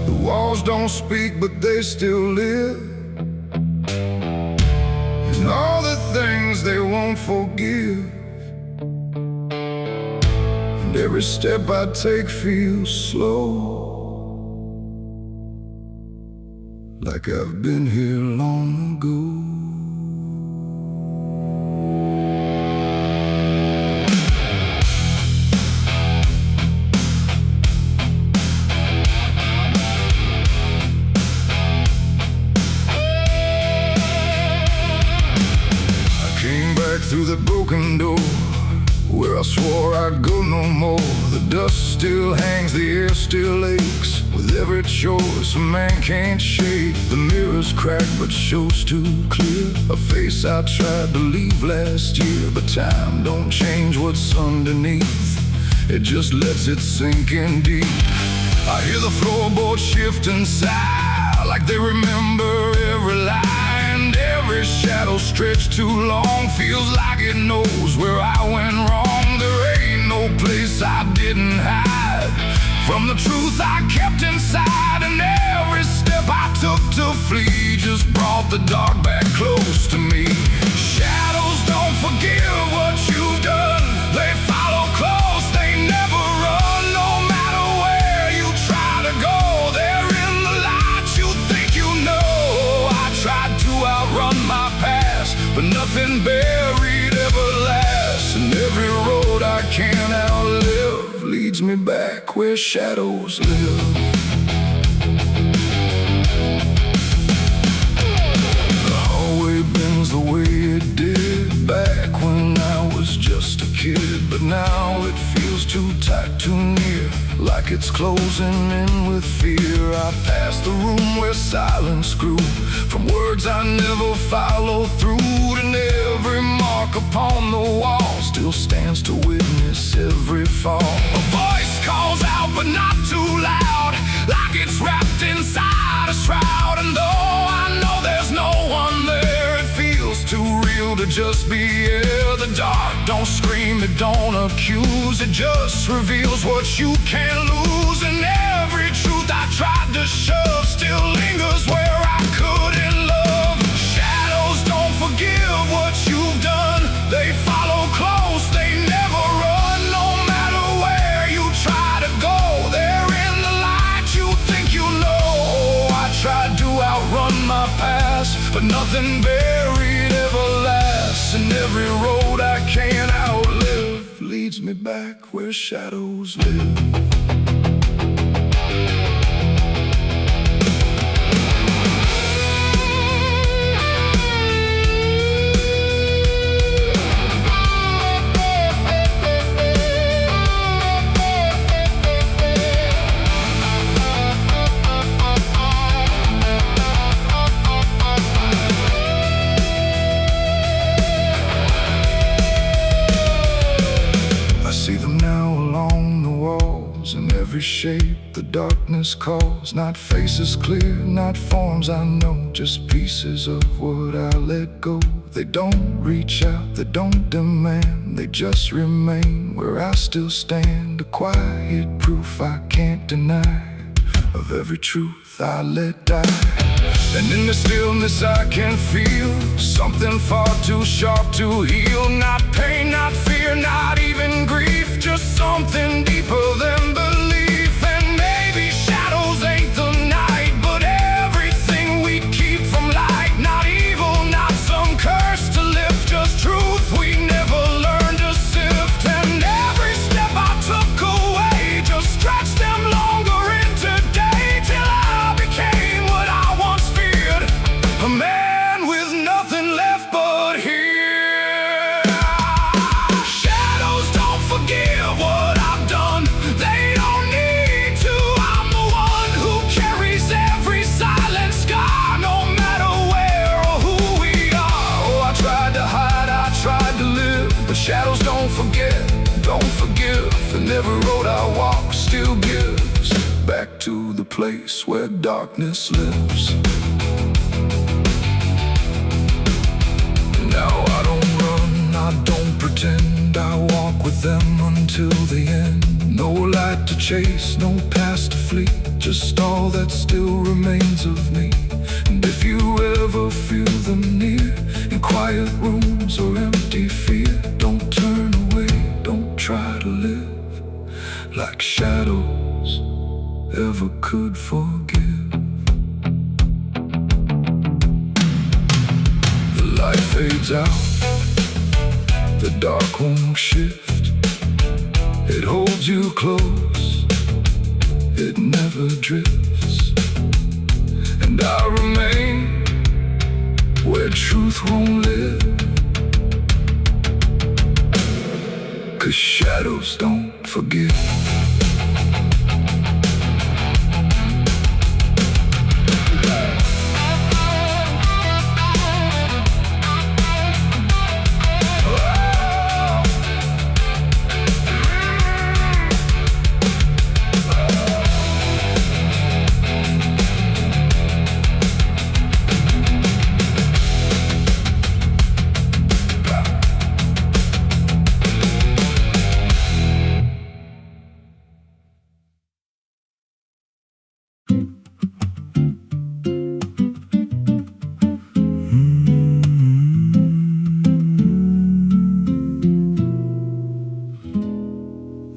The walls don't speak, but they still live, and all the things they won't forgive. And every step I take feels slow, like I've been here long ago. Through the broken door, where I swore I'd go no more. The dust still hangs, the air still aches. With every choice a man can't shake. The mirror's cracked but shows too clear a face I tried to leave last year. But time don't change what's underneath, it just lets it sink in deep. I hear the floorboards shift and sigh, like they remember every lie. Every shadow stretched too long feels like it knows where I went wrong. There ain't no place I didn't hide from the truth I kept inside. And every step I took to flee just brought the dark back close to me. Shadows don't forgive what you've done, but nothing buried ever lasts. And every road I can't outlive leads me back where shadows live. The hallway bends the way it did back when I was just a kid, but now it feels too tight, too near, like it's closing in with fear. I pass the room where silence grew, from words I never followed through, and every mark upon the wall still stands to witness every fall. A voice calls out but not too loud, like it's wrapped inside a shroud. And though I know there's no one there, it feels too real to just be here. The dark don't scream, it don't accuse, it just reveals what you can't lose. And every truth I tried to shove still lingers where I couldn't love. Shadows don't forgive what you've done, they follow close, they never run. No matter where you try to go, they're in the light you think you know. I tried to outrun my past, but nothing buried ever lasts. And every road I can't outlive leads me back where shadows live. Every shape the darkness calls, not faces clear, not forms I know, just pieces of what I let go. They don't reach out, they don't demand, they just remain where I still stand. A quiet proof I can't deny of every truth I let die. And in the stillness I can feel something far too sharp to heal. Not pain, not fear, not even grief, just something deeper than belief. And maybe shadows ain't the night, but everything we keep from light. Not evil, not some curse to lift, just truth we never learned to sift. And every step I took away just stretched them longer into day, till I became what I once feared, a man with nothing left but here. Shadows don't forgive what I've done, they don't need to. I'm the one who carries every silent scar, no matter where or who we are. Oh, I tried to hide, I tried to live, but shadows don't forget, don't forgive. And every road I walk still gives back to the place where darkness lives. Now I don't run, I don't pretend, I walk with them until the end. No light to chase, no past to flee, just all that still remains of me. And if you ever feel them near, in quiet rooms or empty fear, don't turn away, don't try to live like shadows ever could forgive. The light fades out, the dark won't shift. It holds you close, it never drifts. And I remain where truth won't live, 'cause shadows don't forgive.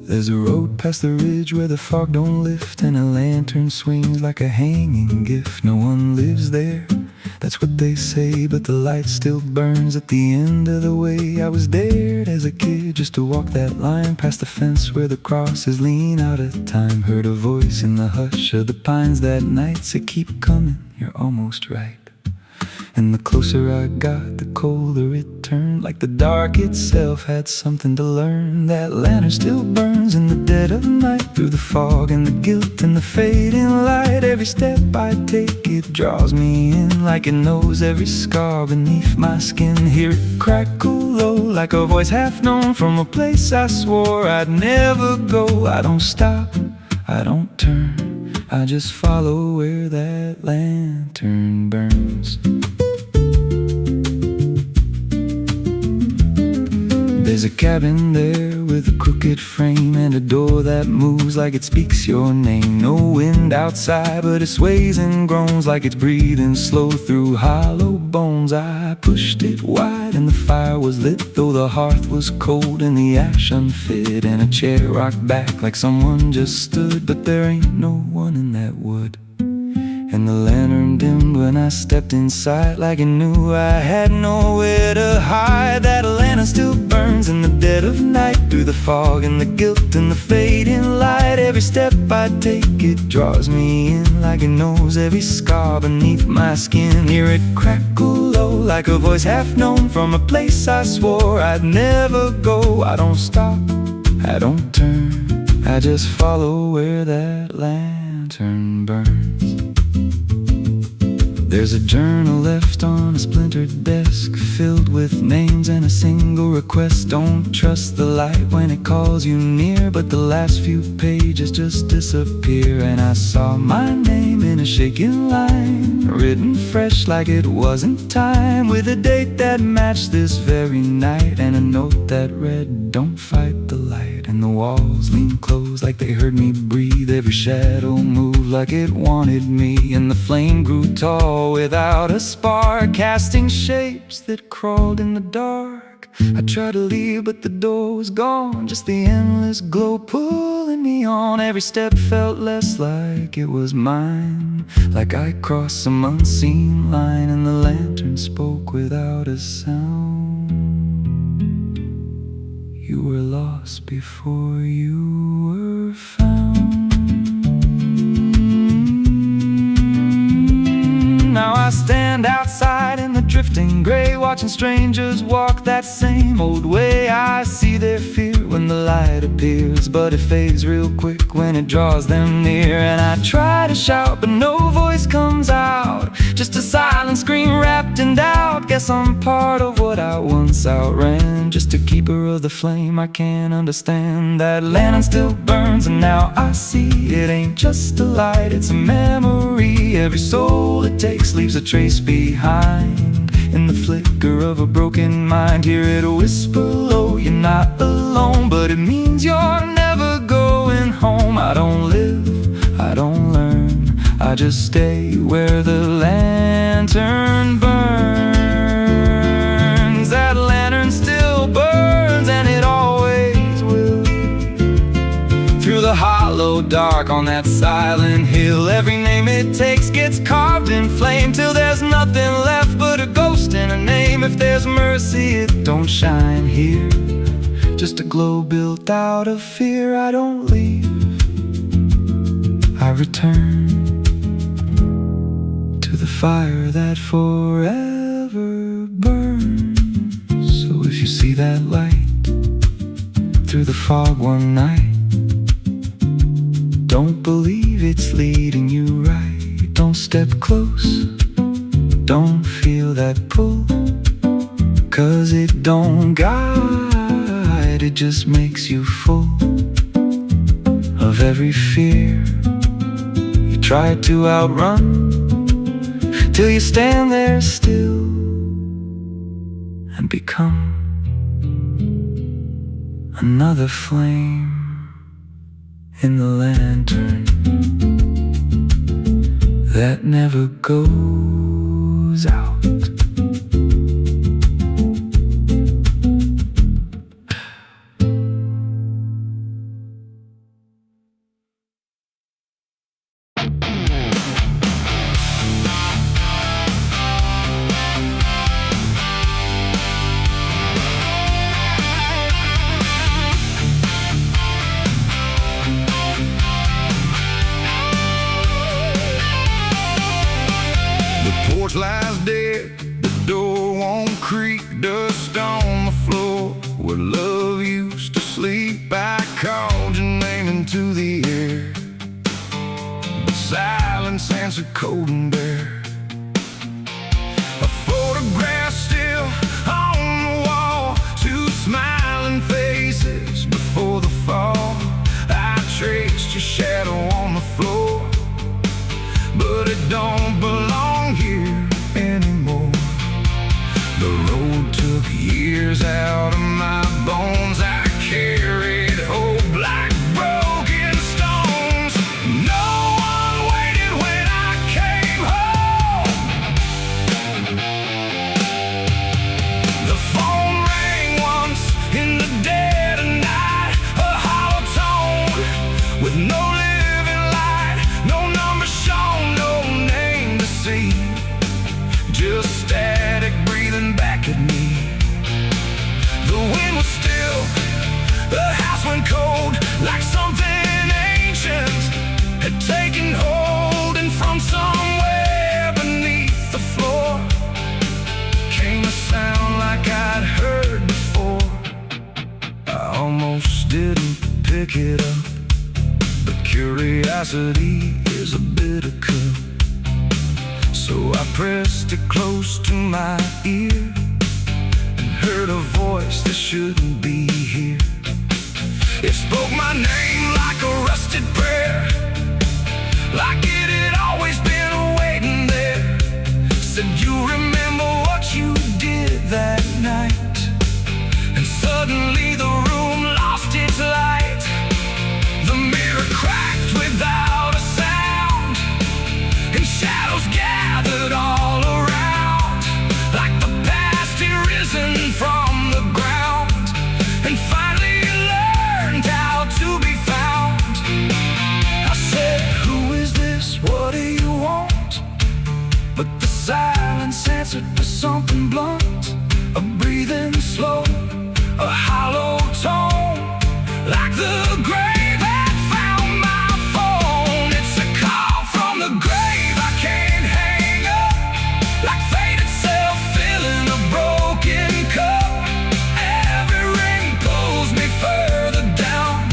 There's a road past the ridge where the fog don't lift, and a lantern swings like a hanging gift. No one lives there, That's what they say, but the light still burns at the end of the way. I was dared as a kid just to walk that line past the fence where the crosses lean out of time. Heard a voice in the hush of the pines that night said, keep coming, you're almost right. And the closer I got, the colder it turned, like the dark itself had something to learn. That lantern still burns in the dead of night, through the fog and the guilt and the fading light. Every step I take, it draws me in, like it knows every scar beneath my skin. Hear it crackle low, like a voice half known from a place I swore I'd never go. I don't stop, I don't turn, I just follow where that lantern burns. There's a cabin there with a crooked frame and a door that moves like it speaks your name. No wind outside, but it sways and groans like it's breathing slow through hollow bones. I pushed it wide and the fire was lit, though the hearth was cold and the ash unfit. And a chair rocked back like someone just stood, but there ain't no one in that wood. And the lantern dimmed when I stepped inside, like it knew I had nowhere to hide. That lantern still burns in the dead of night, through the fog and the guilt and the fading light. Every step I take, it draws me in, like it knows every scar beneath my skin. Hear it crackle low, like a voice half known from a place I swore I'd never go. I don't stop, I don't turn, I just follow where that lantern burns. There's a journal left on a splintered desk, filled with names and a single request. Don't trust the light when it calls you near, but the last few pages just disappear. And I saw my name in a shaking line, written fresh like it wasn't time, with a date that matched this very night, and a note that read, don't fight the light. And the walls leaned close like they heard me breathe, every shadow moved like it wanted me. And the flame grew tall without a spark, casting shapes that crawled in the dark. I tried to leave, but the door was gone, just the endless glow pulling me on. Every step felt less like it was mine, like I crossed some unseen line. And the lantern spoke without a sound. You were lost before you were found. Now I stand outside in the drifting gray, watching strangers walk that same old way. I see their fear when the light appears, but it fades real quick when it draws them near. And I try to shout, but no voice comes out, just a silent scream wrapped in doubt. Guess I'm part of what I once outran, just a keeper of the flame I can't understand. That lantern still burns, and now I see it ain't just a light, it's a memory. Every soul it takes leaves a trace behind, in the flicker of a broken mind. Hear it whisper low, you're not alone, but it means you're never going home. I don't live, I don't learn, I just stay where the lantern burns. That lantern still burns, and it always will, through the hollow dark on that silent hill. Every name it takes gets carved in flame, till there's nothing left but a ghost and a name. If there's mercy, it don't shine here, just a glow built out of fear. I don't leave, I return to the fire that forever burns. So if you see that light through the fog one night, don't believe it's leading you right. Don't step close, don't feel that pull, 'cause it don't guide, it just makes you full of every fear you try to outrun, till you stand there still and become another flame in the lantern that never goes out. creek dust on the floor where love used to sleep. I called your name into the air, but silence answered cold and bare. A photograph still on the wall, two smiling faces before the fall. I traced your shadow on the floor, but it don't belong here anymore. The road took years out of my bones. I carried hope like broken stones. No one waited when I came home. The phone rang once in the dead of night, a hollow tone with no living light, no number shown, no name to see, just static breathing back at me. The wind was still, the house went cold, like something ancient had taken hold, and from somewhere beneath the floor came a sound like I'd heard before. I almost didn't pick it up, but curiosity is a bitter cup. So I pressed it close to my ear and heard a voice that shouldn't be here. It spoke my name like a rusted prayer, like it had always been waiting there. Said, you remember what you did that night? And suddenly the room lost its light. The mirror cracked without a sound, and shadows gathered all around, like the past had risen from the ground and finally learned how to be found. I said, who is this? What do you want? But the silence answered with something blunt, a breathing slow, a hollow tone, like the grave had found my phone. It's a call from the grave I can't hang up, like fate itself filling a broken cup. Every ring pulls me further down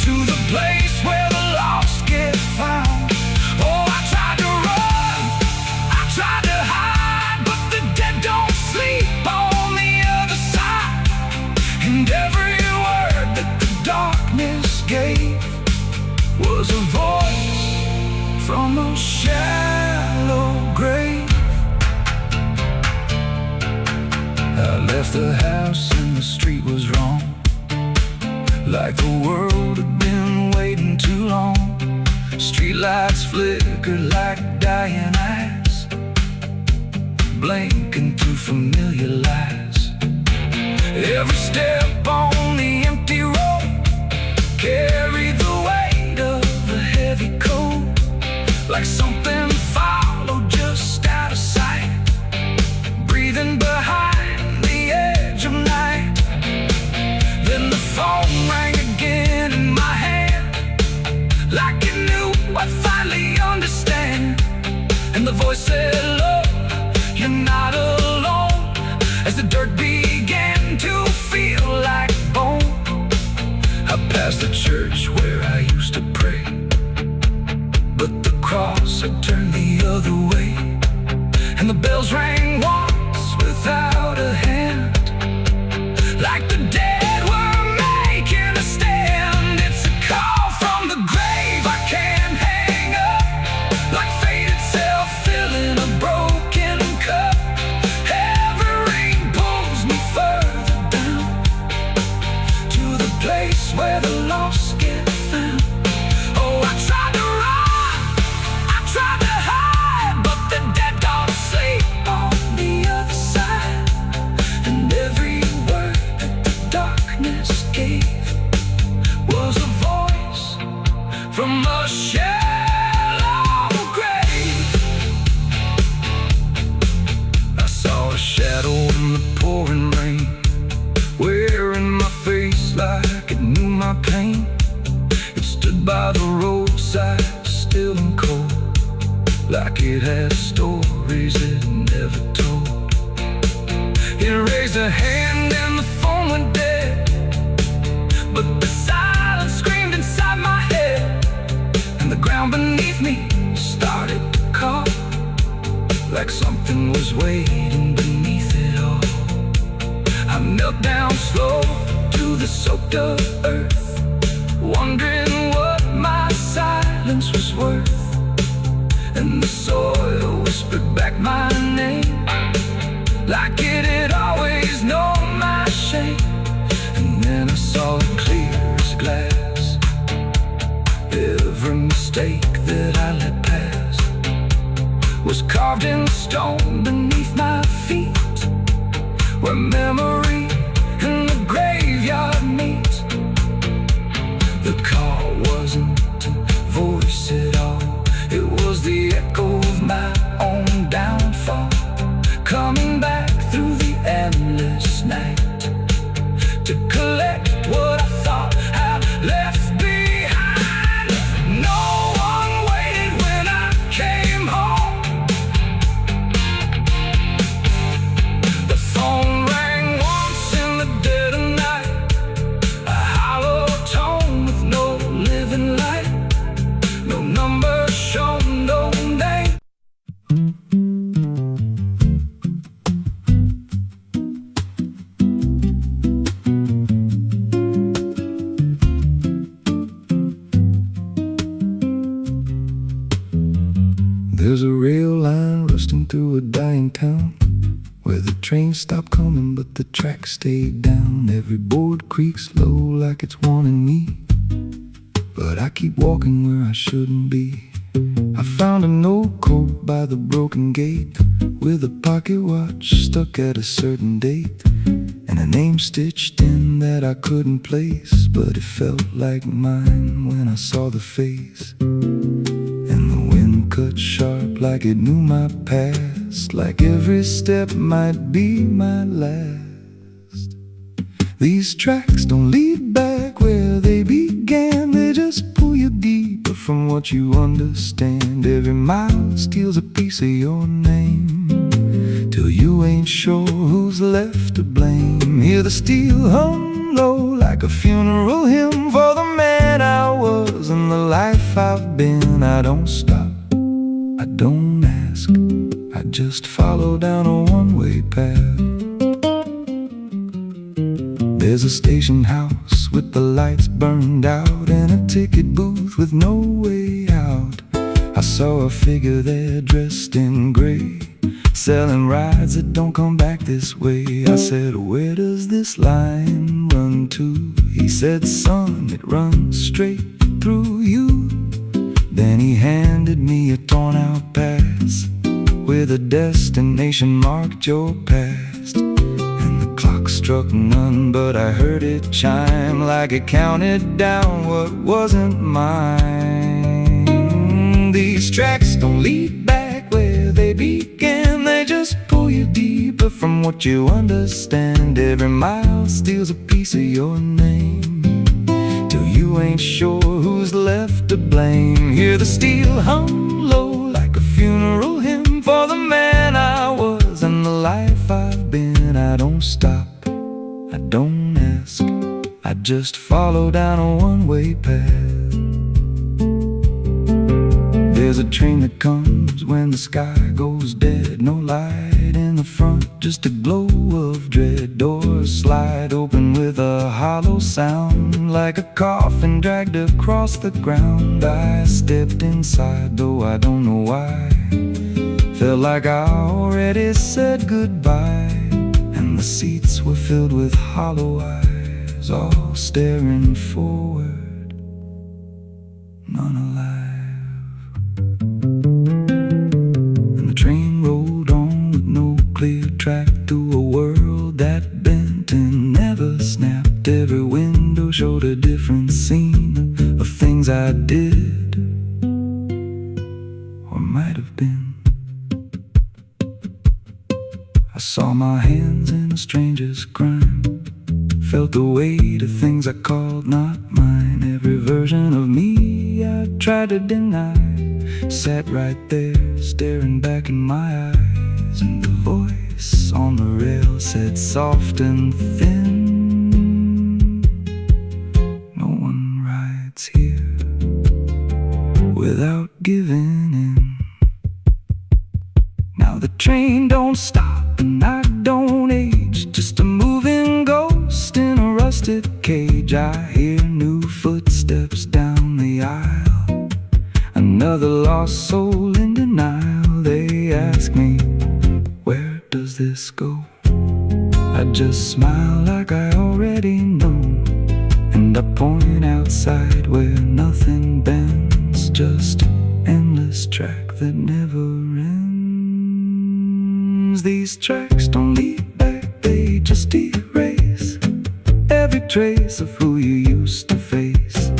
to the place where the lost get found. Oh, I tried to run, I tried to hide, but the dead don't sleep on the other side. And every word that the darkness gave was a voice from a shallow grave. I left the house and the street was wrong, like the world had been waiting too long. Streetlights flickered like dying eyes, blinking through familiar lies. Every step on the empty road carried the weight of a heavy coat, like something followed just out of sight, breathing behind the edge of night. Then the phone rang again in my hand, like it knew I'd finally understand. And the voice said, look, you're not alone, as the dirt began to feel like bone. I passed the church where I used to pray, but the cross had turned the other way. And the bells rang once without a hand, like the dead were making a stand. It's a call from the grave I can't hang up, like fate itself filling a broken cup. Every ring pulls me further down to the place where the lost get found. Oh, I tried to run, I tried to hide, but the dead don't sleep on the other side. And every word that the darkness gave was a voice from a shallow grave. I saw a shadow in the pouring rain, wearing my face like it knew my pain. It stood by the roadside, still and cold, like it had stories it never told. hand and the phone went dead, but the silence screamed inside my head, and the ground beneath me started to call, like something was waiting beneath it all. I knelt down slow to the soaked up earth, wondering what my silence was worth. And the soil whispered back my name, like it had always known my shame. And then I saw it clear as glass. Every mistake that I let pass was carved in stone beneath my feet, where memory and the graveyard meet. The call wasn't a voice at all, it was the echo of my own downfall, coming back through the endless night to collect what I thought I'd left behind. No one waited when I came home. The phone rang once in the dead of night, a hollow tone with no living light, no number shown, no name. There's a rail line rusting through a dying town, where the trains stop coming but the tracks stay down. Every board creaks low like it's warning me, but I keep walking where I shouldn't be. I found a note code by the broken gate, with a pocket watch stuck at a certain date, and a name stitched in that I couldn't place, but it felt like mine when I saw the face. And the wind cut sharp like it knew my past, like every step might be my last. These tracks don't lead back where they began, they just pull you deeper from what you understand. Every mile steals a piece of your name, till you ain't sure who's left to blame. Hear the steel hum low like a funeral hymn for the man I was and the life I've been. I don't stop, I don't ask, I just follow down a one-way path. There's a station house with the lights burned out, and a ticket booth with no way out. I saw a figure there dressed in gray, selling rides that don't come back this way. I said, where does this line run to? He said, son, it runs straight through you. Then he handed me a torn out pass, with a destination marked your past. And the clock struck none, but I heard it chime like it counted down what wasn't mine. These tracks don't lead back where they began, they just pull you deeper from what you understand. Every mile steals a piece of your name, till you ain't sure who's left to blame. Hear the steel hum low like a funeral hymn for the man I was and the life I've been. I don't stop, I don't ask, I just follow down a one-way path. There's a train that comes when the sky goes dead, no light in the front, just a glow of dread. Doors slide open with a hollow sound, like a coffin dragged across the ground. I stepped inside, though I don't know why, felt like I already said goodbye. And the seats were filled with hollow eyes, all staring forward, none alive. And the train rolled on with no clear track, through a world that bent and never snapped. Every window showed a different scene of things I did or might have been. I saw my hands in a stranger's crime, felt the weight of things I called not mine. Every version of me I tried to deny sat right there, staring back in my eyes. And the voice on on the rail said soft and thin, no one rides here without giving in. Now the train don't stop and I don't age, just a moving ghost in a rusted cage. I hear new footsteps down the aisle, another lost soul in denial. They ask me, where does this go? I just smile like I already know, and I point outside where nothing bends, just an endless track that never ends. These tracks don't lead back, they just erase every trace of who you used to face.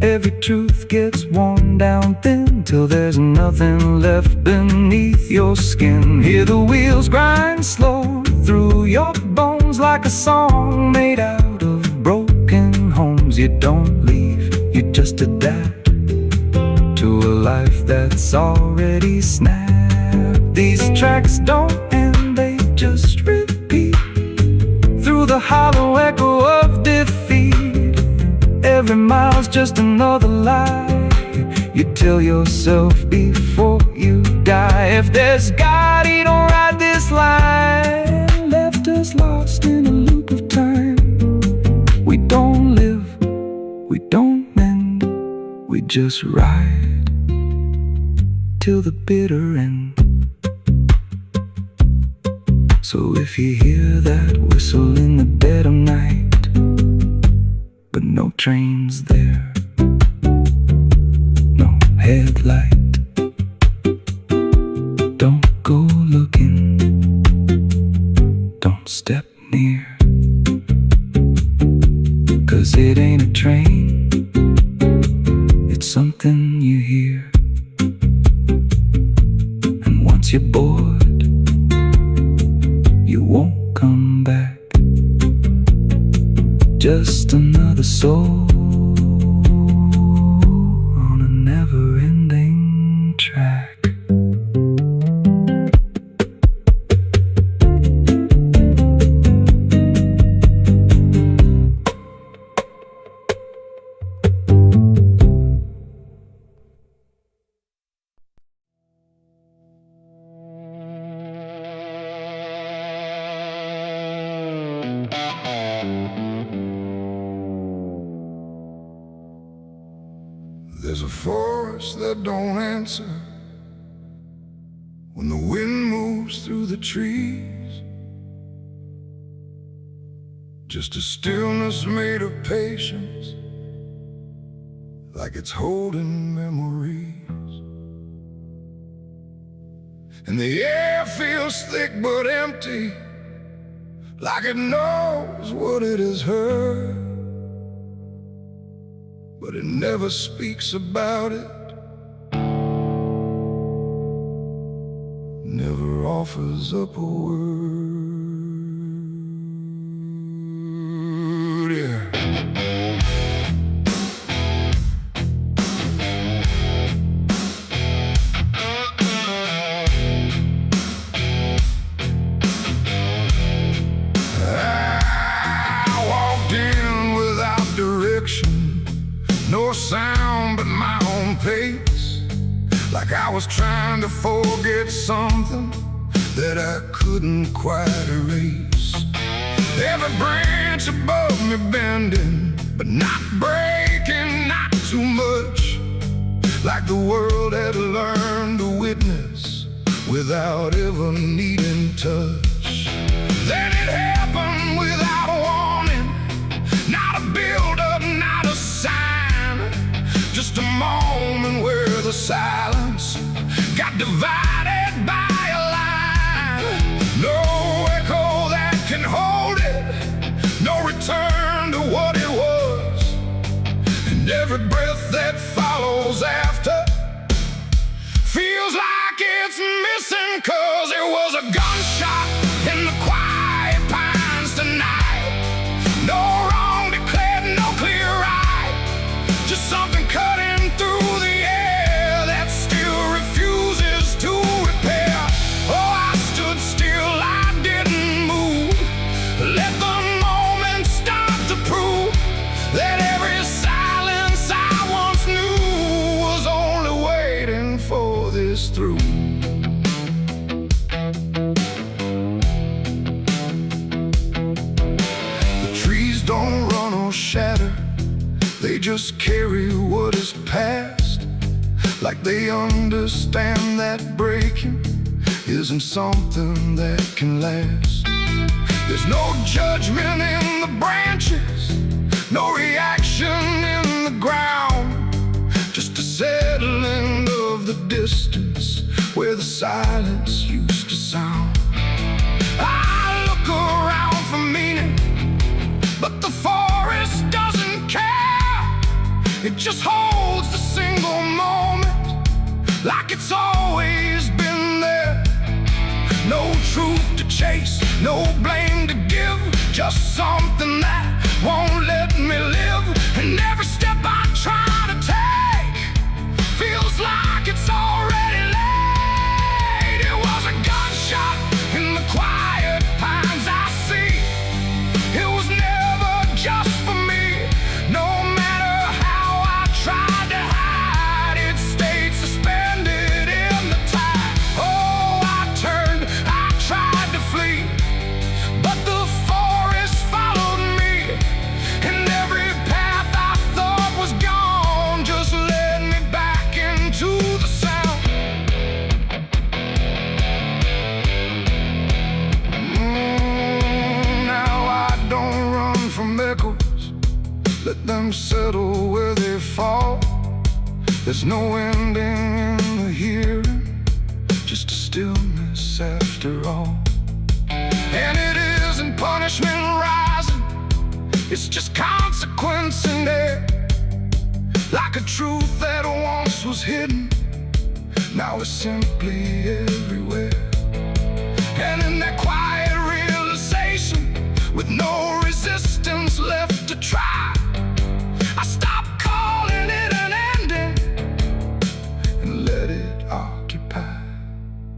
Every truth gets worn down thin till there's nothing left beneath your skin. Hear the wheels grind slow through your bones like a song made out of broken homes. You don't leave, you just adapt to a life that's already snapped. These tracks don't end, they just repeat through the hollow echo of defeat. Every mile's just another lie you tell yourself before you die. If there's God, he don't ride this line, left us lost in a loop of time. We don't live, we don't mend, we just ride till the bitter end. So if you hear that whistle in the dead of night, but no train's there, no headlight, don't go looking, don't step near, 'cause it ain't a train, it's something you hear. And once you're bored, you won't come back. Just another soul on a never-ending track. There's a forest that don't answer when the wind moves through the trees. Just a stillness made of patience, like it's holding memories. And the air feels thick but empty, like it knows what it has heard, but it never speaks about it, never offers up a word. Yeah. I walked in without direction, no sound but my own pace, like I was trying to forget something that I couldn't quite erase. Every branch above me bending, but not breaking, not too much, like the world had learned to witness without ever needing touch. Then it happened without warning, not a build-up, not a sign, just a moment where the silence got divided by a line. No echo that can hold it, no return to what it was, and every breath that follows after feels like it's missing, 'cause it was a gunshot in the quiet pines tonight. No wrong declared, no clear right, just something cutting through the air that still refuses to don't run or shatter. They just carry what is past, like they understand that breaking isn't something that can last. There's no judgment in the branches, no reaction in the ground, just a settling of the distance where the silence used to sound. I look around for meaning, but the forest doesn't care. It just holds the single moment like it's always been there. No truth to chase, no blame to give, just something that won't let me live. And every step I try to take feels like it's already late. It was a gunshot in the quiet pines I see. It was never just for me. No matter how I tried to hide, it stayed suspended in the tide. Oh, I turned, I tried to flee, but the forest followed me, and every path I thought was gone just led me back into the sound. Now I don't run from echoes, let them settle where they fall. There's no ending in the hearing, just a stillness after all. And it isn't punishment rising, it's just consequence in there. Like a truth that once was hidden, now it's simply everywhere. And in that quiet realization, with no resistance left to try, I stopped calling it an ending and let it occupy.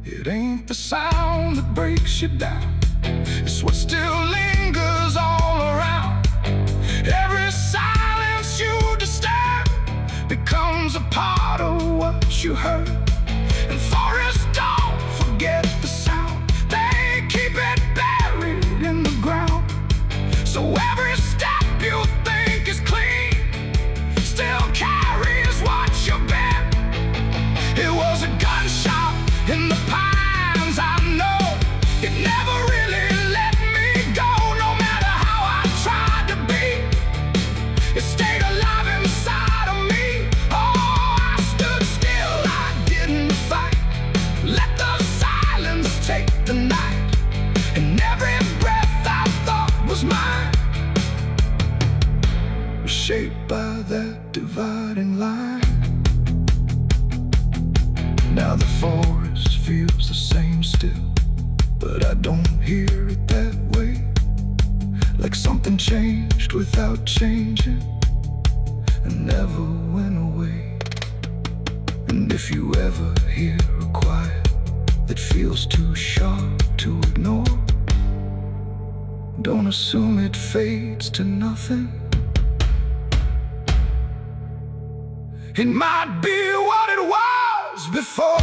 It ain't the sound that breaks you down, it's what still lingers all around. Every silence you disturb becomes a part of what you heard. And forests don't forget the sound, they keep it buried in the ground. So every step you think is clean still carries what you bear. It was a gunshot in the pines, I know. It never really let me go, no matter how I tried to be. It stayed alive inside of me. Oh, I stood still, I didn't fight. Let the silence take the night, and every breath I thought was mine was shaped by that dividing line. Now the forest feels the same still, but I don't hear it that way. Like something changed without changing and never went away. And if you ever hear a quiet that feels too sharp to ignore, don't assume it fades to nothing. It might be what it was before.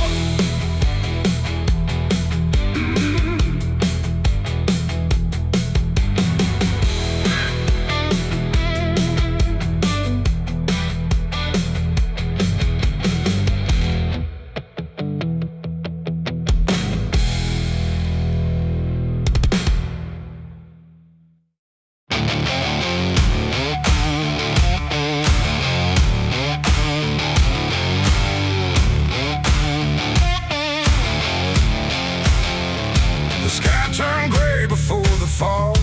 The sky turned gray before the fall,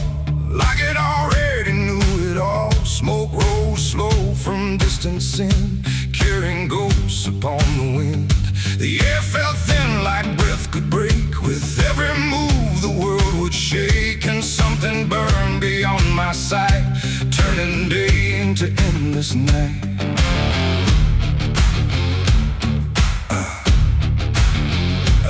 like it already knew it all. Smoke rose slow from distance in, carrying ghosts upon the wind. The air felt thin like breath could break. With every move the world would shake, and something burned beyond my sight, turning day into endless night.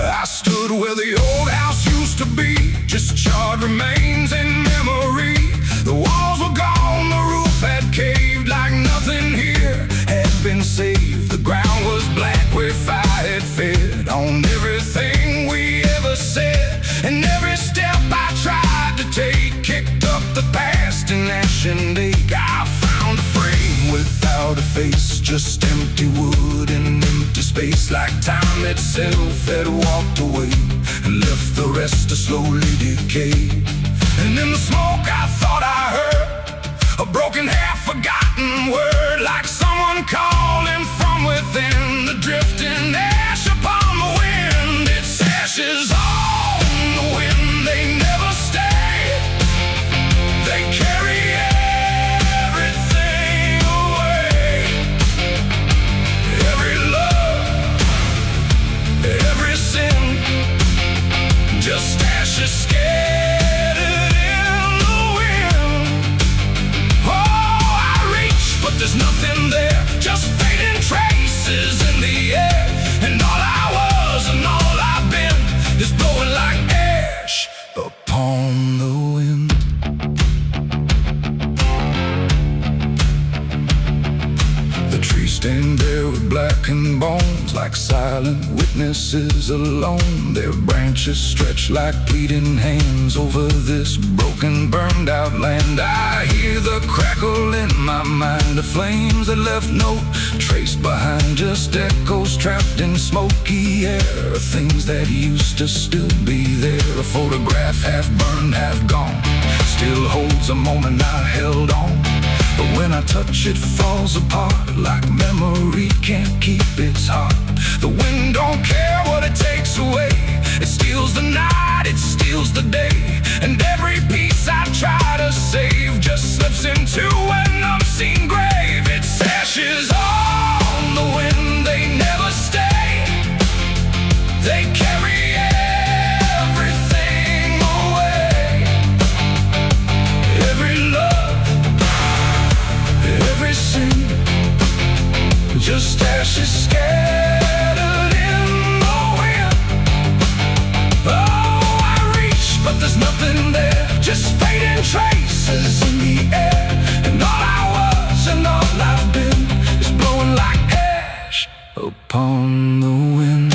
I stood where the old house used to be, just charred remains in memory. The walls were gone, the roof had caved, like nothing here had been saved. The ground was black where fire had fed on everything we ever said, and every step I tried to take kicked up the past in ashes. and ache. I found a frame without a face, just empty wood and empty space, like time itself had walked away and left the rest to slowly decay. And in the smoke I thought I heard a broken, half-forgotten word, like someone calling from within, the drifting ash upon the wind. It's ashes on the wind, they never stay. They carry everything away. Every love, every sin, just ashes scattered in the wind. Oh, I reach, but there's nothing there, just fading traces in the air. And all I was and all I've been is blowing like ash upon the wind. The trees stand there with blackened bones, like silent witnesses alone. Their branches stretch like pleading hands over this broken, burned out land. I hear the crackle in my mind of flames that left no trace behind, just echoes trapped in smoky air, things that used to still be there. A photograph half burned, half gone, still holds a moment I held on. But when I touch it, falls apart, like memory can't keep its heart. The wind don't care what it takes away, it steals the night, it steals the day. And every piece I try to save just slips into an unseen grave. It's ashes on the wind, they never stay. They carry everything away. Every love, every sin, just ashes scattered in the wind. Oh, I reach, but there's nothing there, just fading traces in the air. And all I was and all I've been is blowing like ash upon the wind.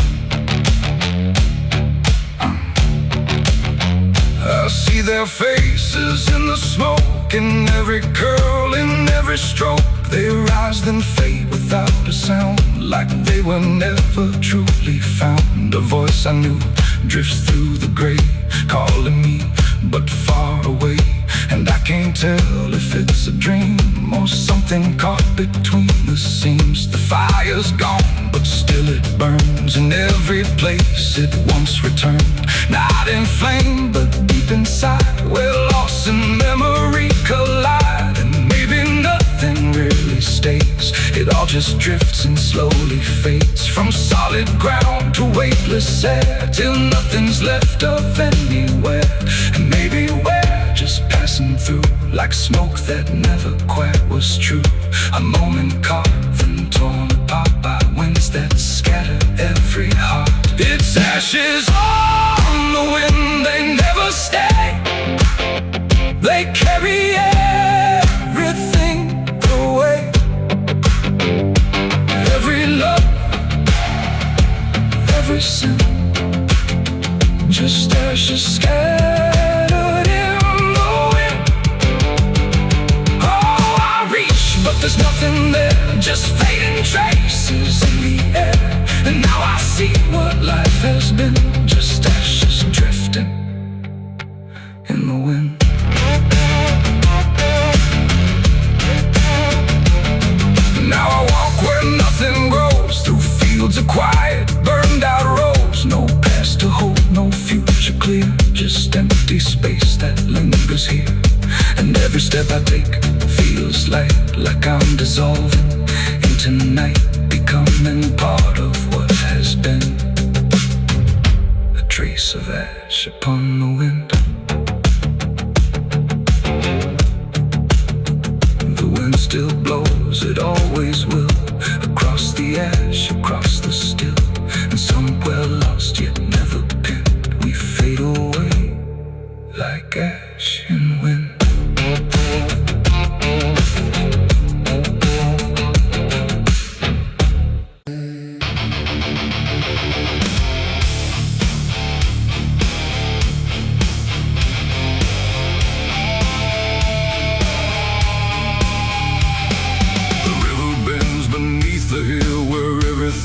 I see their faces in the smoke, in every curl, in every stroke. They rise then fade without a sound, like they were never truly found. A voice I knew drifts through the gray, calling me but far away. And I can't tell if it's a dream or something caught between the seams. The fire's gone, but still it burns in every place it once returned. Not in flame, but deep inside, where loss and memory collide. And maybe nothing really stays, it all just drifts and slowly fades, from solid ground to weightless air, till nothing's left of anywhere. And maybe we're just passing through, like smoke that never quite was true. A moment carved and torn apart by winds that scatter every heart. It's ashes on the wind, they never stay. They carry everything away. Every love, every sin, just ashes scattered in the wind. Oh, I reach, but there's nothing there, just fading traces in the air. And now I see what life has been, just ashes drifting in the wind. Now I walk where nothing grows, through fields of quiet, burned out roads. No past to hold, no future clear, just empty space that lingers here. And every step I take feels like I'm dissolving into night, becoming part of what has been. A trace of ash upon the wind. The wind still blows, it always will, across the ash, across the still. And somewhere lost yet never pinned, we fade away like ash in wind.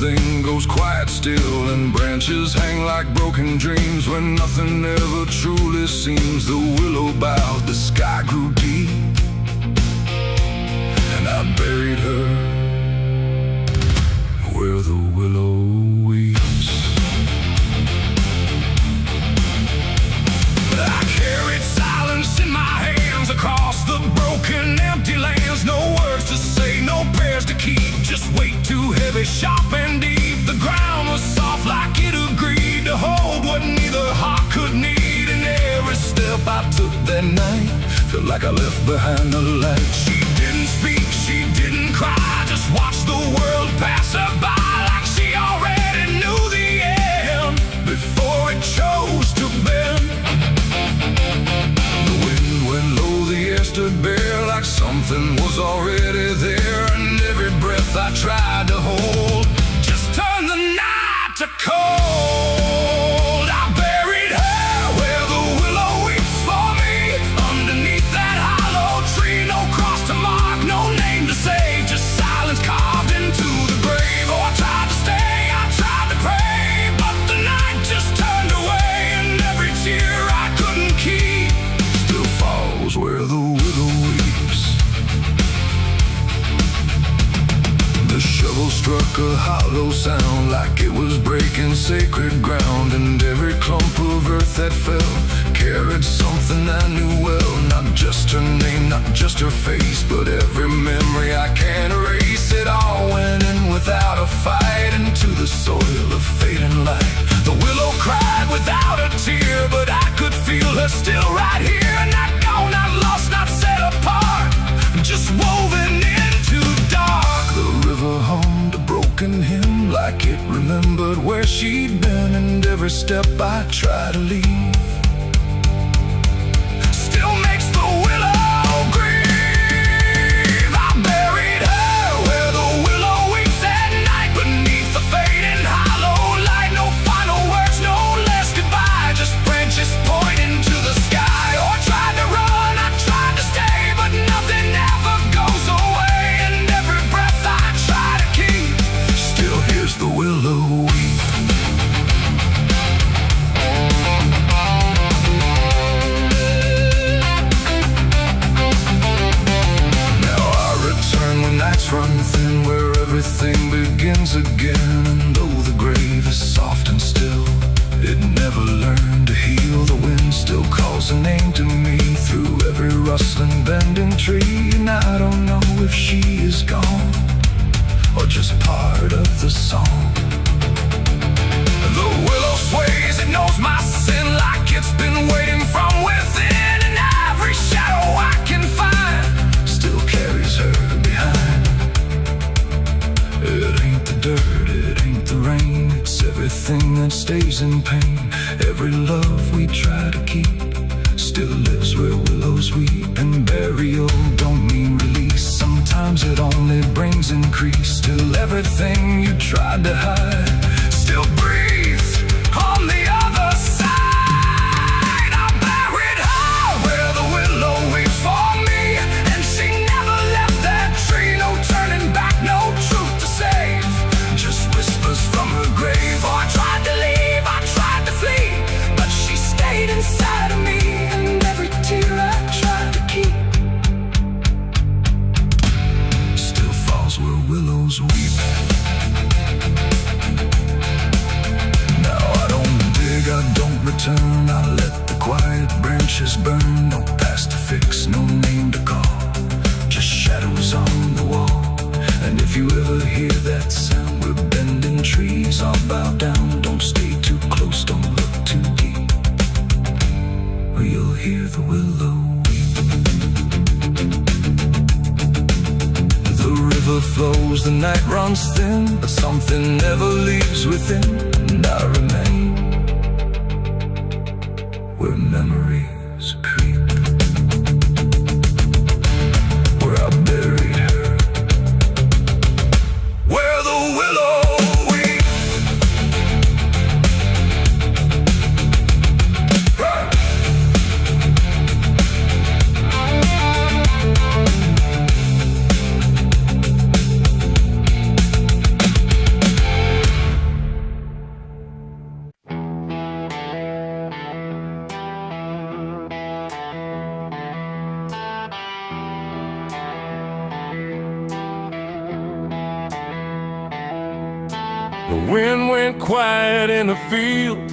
everything goes quiet still, and branches hang like broken dreams when nothing ever truly seems. The willow bowed, the sky grew deep, and I buried her where the willow weeps. I carried silence in my hands across the broken, empty lands. No words to say, no prayers to keep, just weight too heavy, sharp and deep. The ground was soft like it agreed to hold what neither heart could need. And every step I took that night felt like I left behind a light. She didn't speak, she didn't cry, just watched the world pass her by like she already knew the end before it chose to bend. The wind went low, the air stood bare like something was already there, and every breath I tried to hold just turned the night to cold. I buried her where the willow weeps for me, underneath that hollow tree. No cross to mark, no name to save, just silence carved into the grave. Oh, I tried to stay, I tried to pray, but the night just turned away, and every tear I couldn't keep still falls where the willow weeps. The shovel struck a hollow sound like it was breaking sacred ground, and every clump of earth that fell carried something I knew well. Not just her name, not just her face, but every memory I can't erase. It all went in without a fight into the soil of fading light. The willow cried without a tear, but I could feel her still right here. Not gone, not lost, not set apart, just woven into dark. The river hummed a broken hymn like it remembered where she'd been, and every step I try to leave still makes the willow grieve. I buried her where the willow weeps at night, beneath the fading hollow light. No final words, no less goodbye, just branches pointing to the sky. Oh, I tried to run, I tried to stay, but nothing ever goes away, and every breath I try to keep still hears the willow weep. Nights run thin where everything begins again, and though the grave is soft and still, it never learned to heal. The wind still calls a name to me through every rustling bending tree, and I don't know if she is gone or just part of the song. The willow sways, it knows my sin like it's been waiting from within, and every shadow I can find still carries her behind. It ain't the dirt, it ain't the rain, it's everything that stays in pain. Every love we try to keep still lives where willows weep, and burial don't mean release, sometimes it only brings increase. Still everything you tried to hide still breathes on the other side. I buried her where the willow weeps for me, and she never left that tree. No turning back, no truth to save, just whispers from her grave. Oh, I tried to leave, I tried to flee, but she stayed inside of me, and every tear I tried to keep still falls where willows weep. Now I don't dig, I don't return, I let the quiet branches burn. No past to fix, no name to call, just shadows on the wall. And if you ever hear that sound, we're bending trees, I'll bow down. Don't stay too close, don't look too deep, or you'll hear the willow weep. The river flows, the night runs thin, but something never leaves within, and I remain where memories creep, where I buried her, where the willow weeps. The wind went quiet in the fields,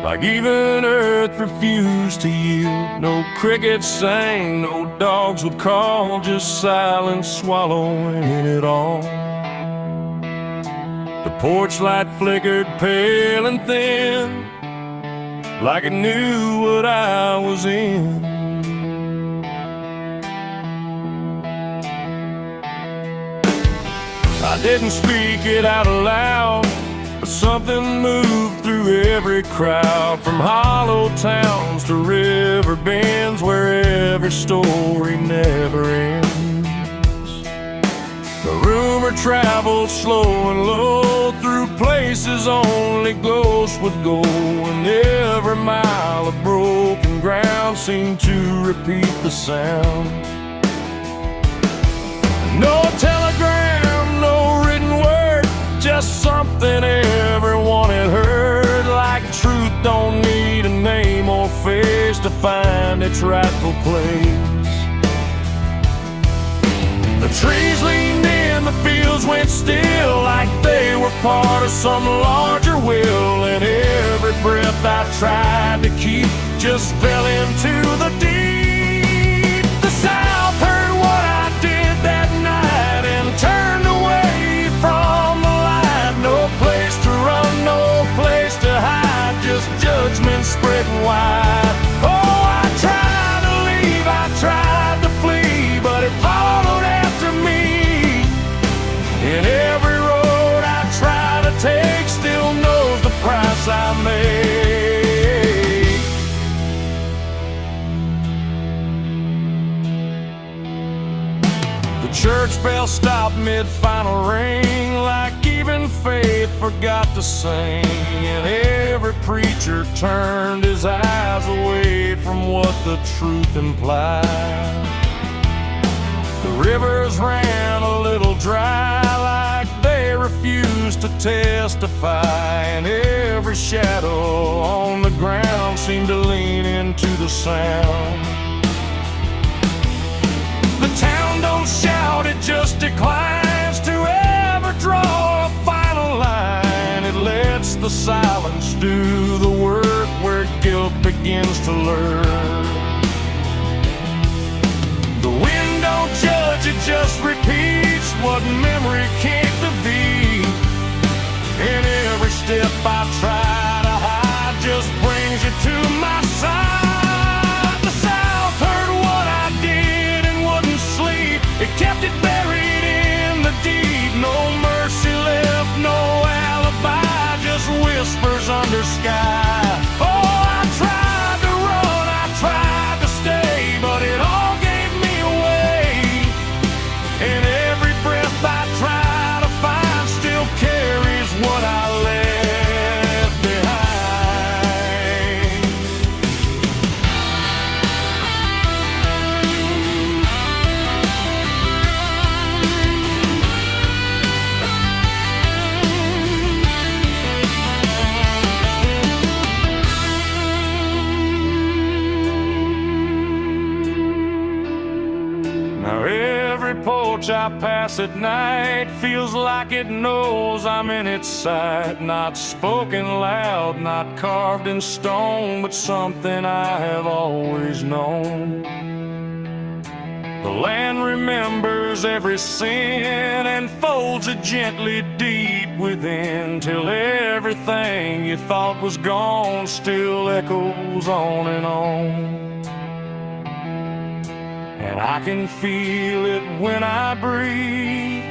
like even earth refused to yield. No crickets sang, no dogs would call, just silence swallowing it all. The porch light flickered pale and thin, like it knew what I was in. I didn't speak it out loud, but something moved through every crowd. From hollow towns to river bends, where every story never ends. The rumor traveled slow and low through places only ghosts would go, and every mile of broken ground seemed to repeat the sound. No telegram, no written word, just something everyone had heard. Like truth don't need a name or face to find its rightful place. The trees leaned in, the fields went still, like they were part of some larger will. And every breath I tried to keep just fell into the deep. The South heard what I did that night and turned away from the light. No place to run, no place to hide, just judgment spreading wide. Oh, I tried to leave, I tried to flee, but it followed after me. And every road I try to take still knows the price I made. The church bell stopped mid-final ring, like even faith forgot to sing. And every preacher turned his eyes away from what the truth implied. The rivers ran a little dry, like they refused to testify. And every shadow on the ground seemed to lean into the sound. The town don't shout, it just declines to ever draw a final line. It lets the silence do the work where guilt begins to lurk. The wind don't judge, it just repeats what memory came to be. And every step I try to hide just brings you to my side. The South heard what I did and wouldn't sleep. It kept it buried in the deep. No mercy left, no alibi, just whispers under sky. Oh, I tried to run, I tried to stay, but it all gave me away. And every breath I try to find still carries what I left behind. Now every porch I pass at night feels like it knows I'm in its sight. Not spoken loud, not carved in stone, but something I have always known. The land remembers every sin and folds it gently deep within, till everything you thought was gone still echoes on and on. And I can feel it when I breathe.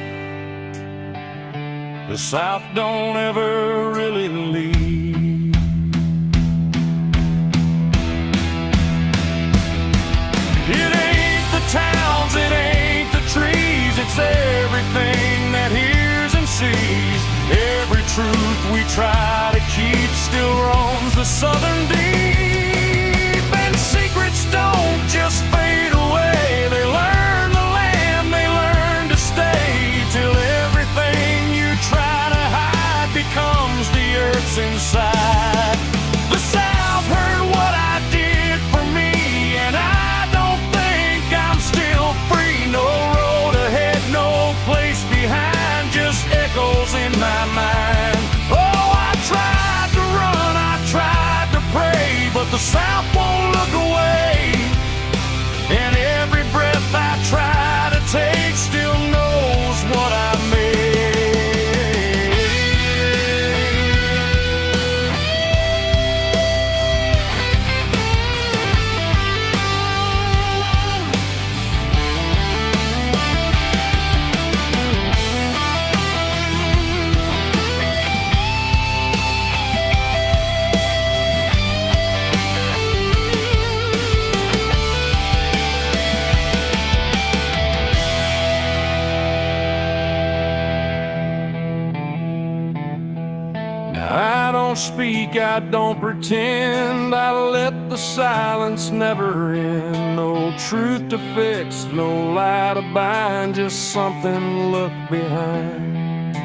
The South don't ever really leave. It ain't the towns, it ain't the trees, it's everything that hears and sees. Every truth we try to keep still roams the southern deep. And secrets don't just fade away, they learn the land, they learn to stay, till everything you try to hide becomes the earth's inside. The South heard what I did for me, and I don't think I'm still free. No road ahead, no place behind, just echoes in my mind. the South won't look away, and every breath I try to take still knows what I made. I don't speak, I don't pretend, I let the silence never end. No truth to fix, no lie to bind, just something to look behind.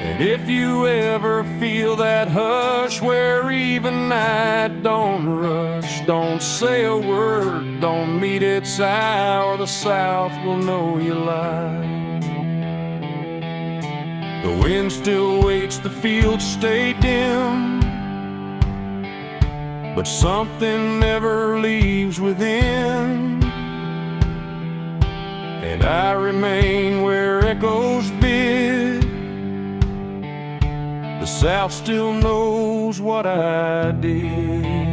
And if you ever feel that hush where even night don't rush, don't say a word, don't meet its eye, or the South will know you lied. The wind still waits, the fields stay dim, but something never leaves within. And I remain where echoes bid. The South still knows what I did.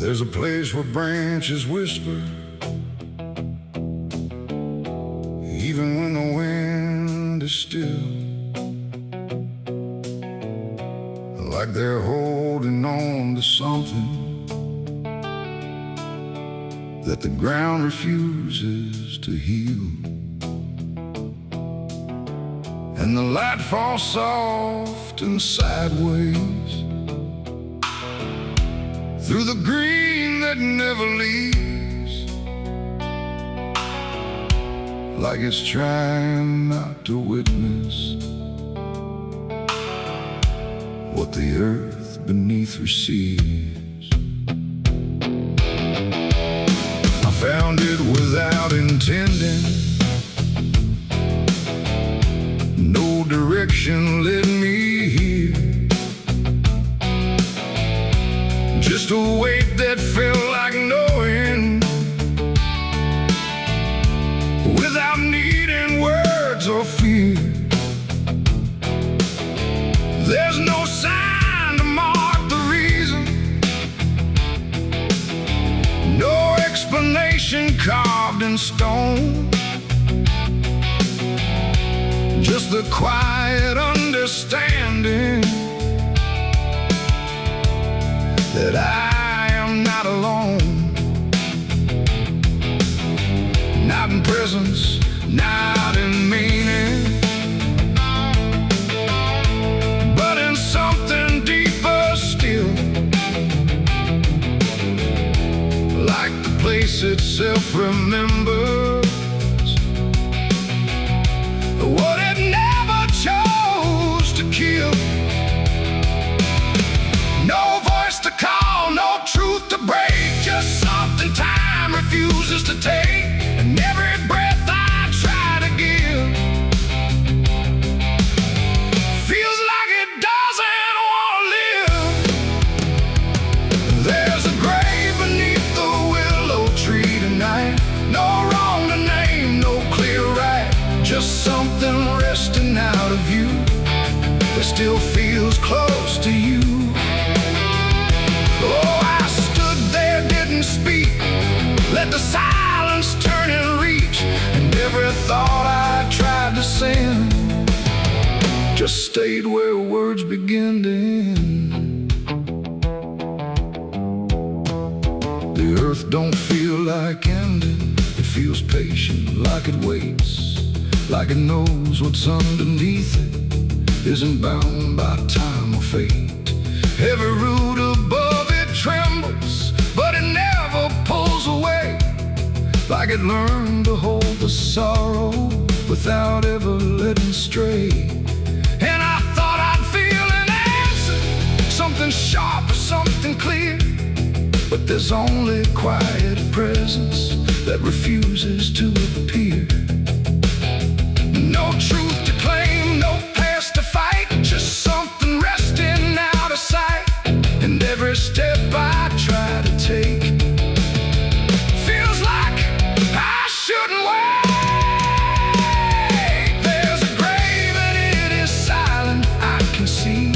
There's a place where branches whisper, even when the wind is still, like they're holding on to something that the ground refuses to heal. And the light falls soft and sideways through the green that never leaves, like it's trying not to witness what the earth beneath receives. I found it without intending, no direction led me here, just a weight that felt like knowing, without needing words or fear. There's no sign to mark the reason, no explanation carved in stone, just the quiet understanding that I am not alone. Not in presence, not in meaning, but in something deeper still, like the place itself remembers what it never chose to kill. No voice to call, no truth to break, Every thought I tried to send just stayed where words begin to end. The earth don't feel like ending. It feels patient, like it waits, like it knows what's underneath it isn't bound by time or fate. Every root above it trembles, but it never pulls away, like it learned to hold the sorrow without ever letting stray. And I thought I'd feel an answer, something sharp or something clear, but there's only quiet presence that refuses to appear. No truth to claim, no past to fight, just something resting out of sight. And every step I try to take feels like I shouldn't wait. There's a grave and it is silent, I can see.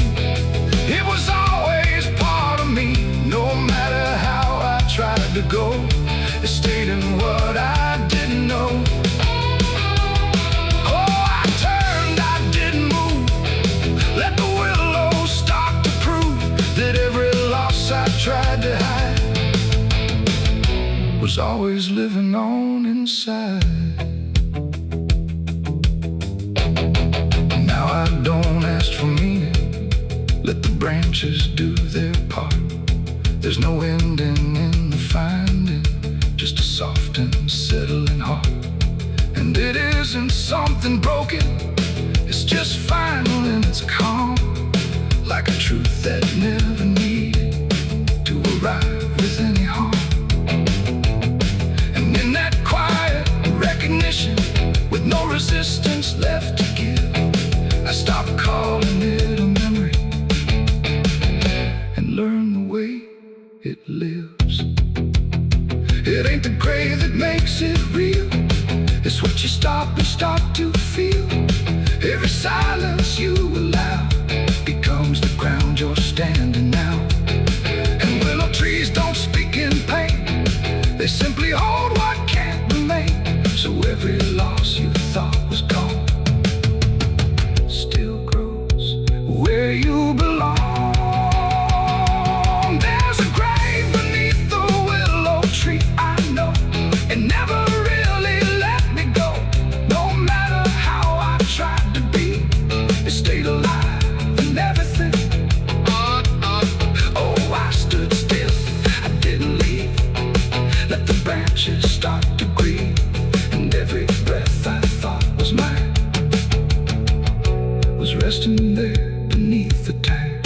It was always part of me, no matter how I tried to go. It stayed in what I didn't know. Tried to hide was always living on inside. Now I don't ask for meaning, let the branches do their part. There's no ending in the finding, just a soft and settling heart. And it isn't something broken, it's just final and it's calm, like a truth that never needed to arrive with any harm. And in that quiet recognition, with no resistance left to give, I stopped calling it a memory and learned the way it lives. It ain't the grave that makes it real, it's what you stop and start to feel. Every silence you allow becomes the ground you're standing now. Trees don't speak in pain, they simply hold what can't remain. So every loss you thought was gone still grows where you belong. There's a grave beneath the willow tree, I know. It never really let me go. No matter how I tried to be, it stayed alive and everything. Oh, I stood still, let the branches start to grieve, and every breath I thought was mine was resting there beneath the tide.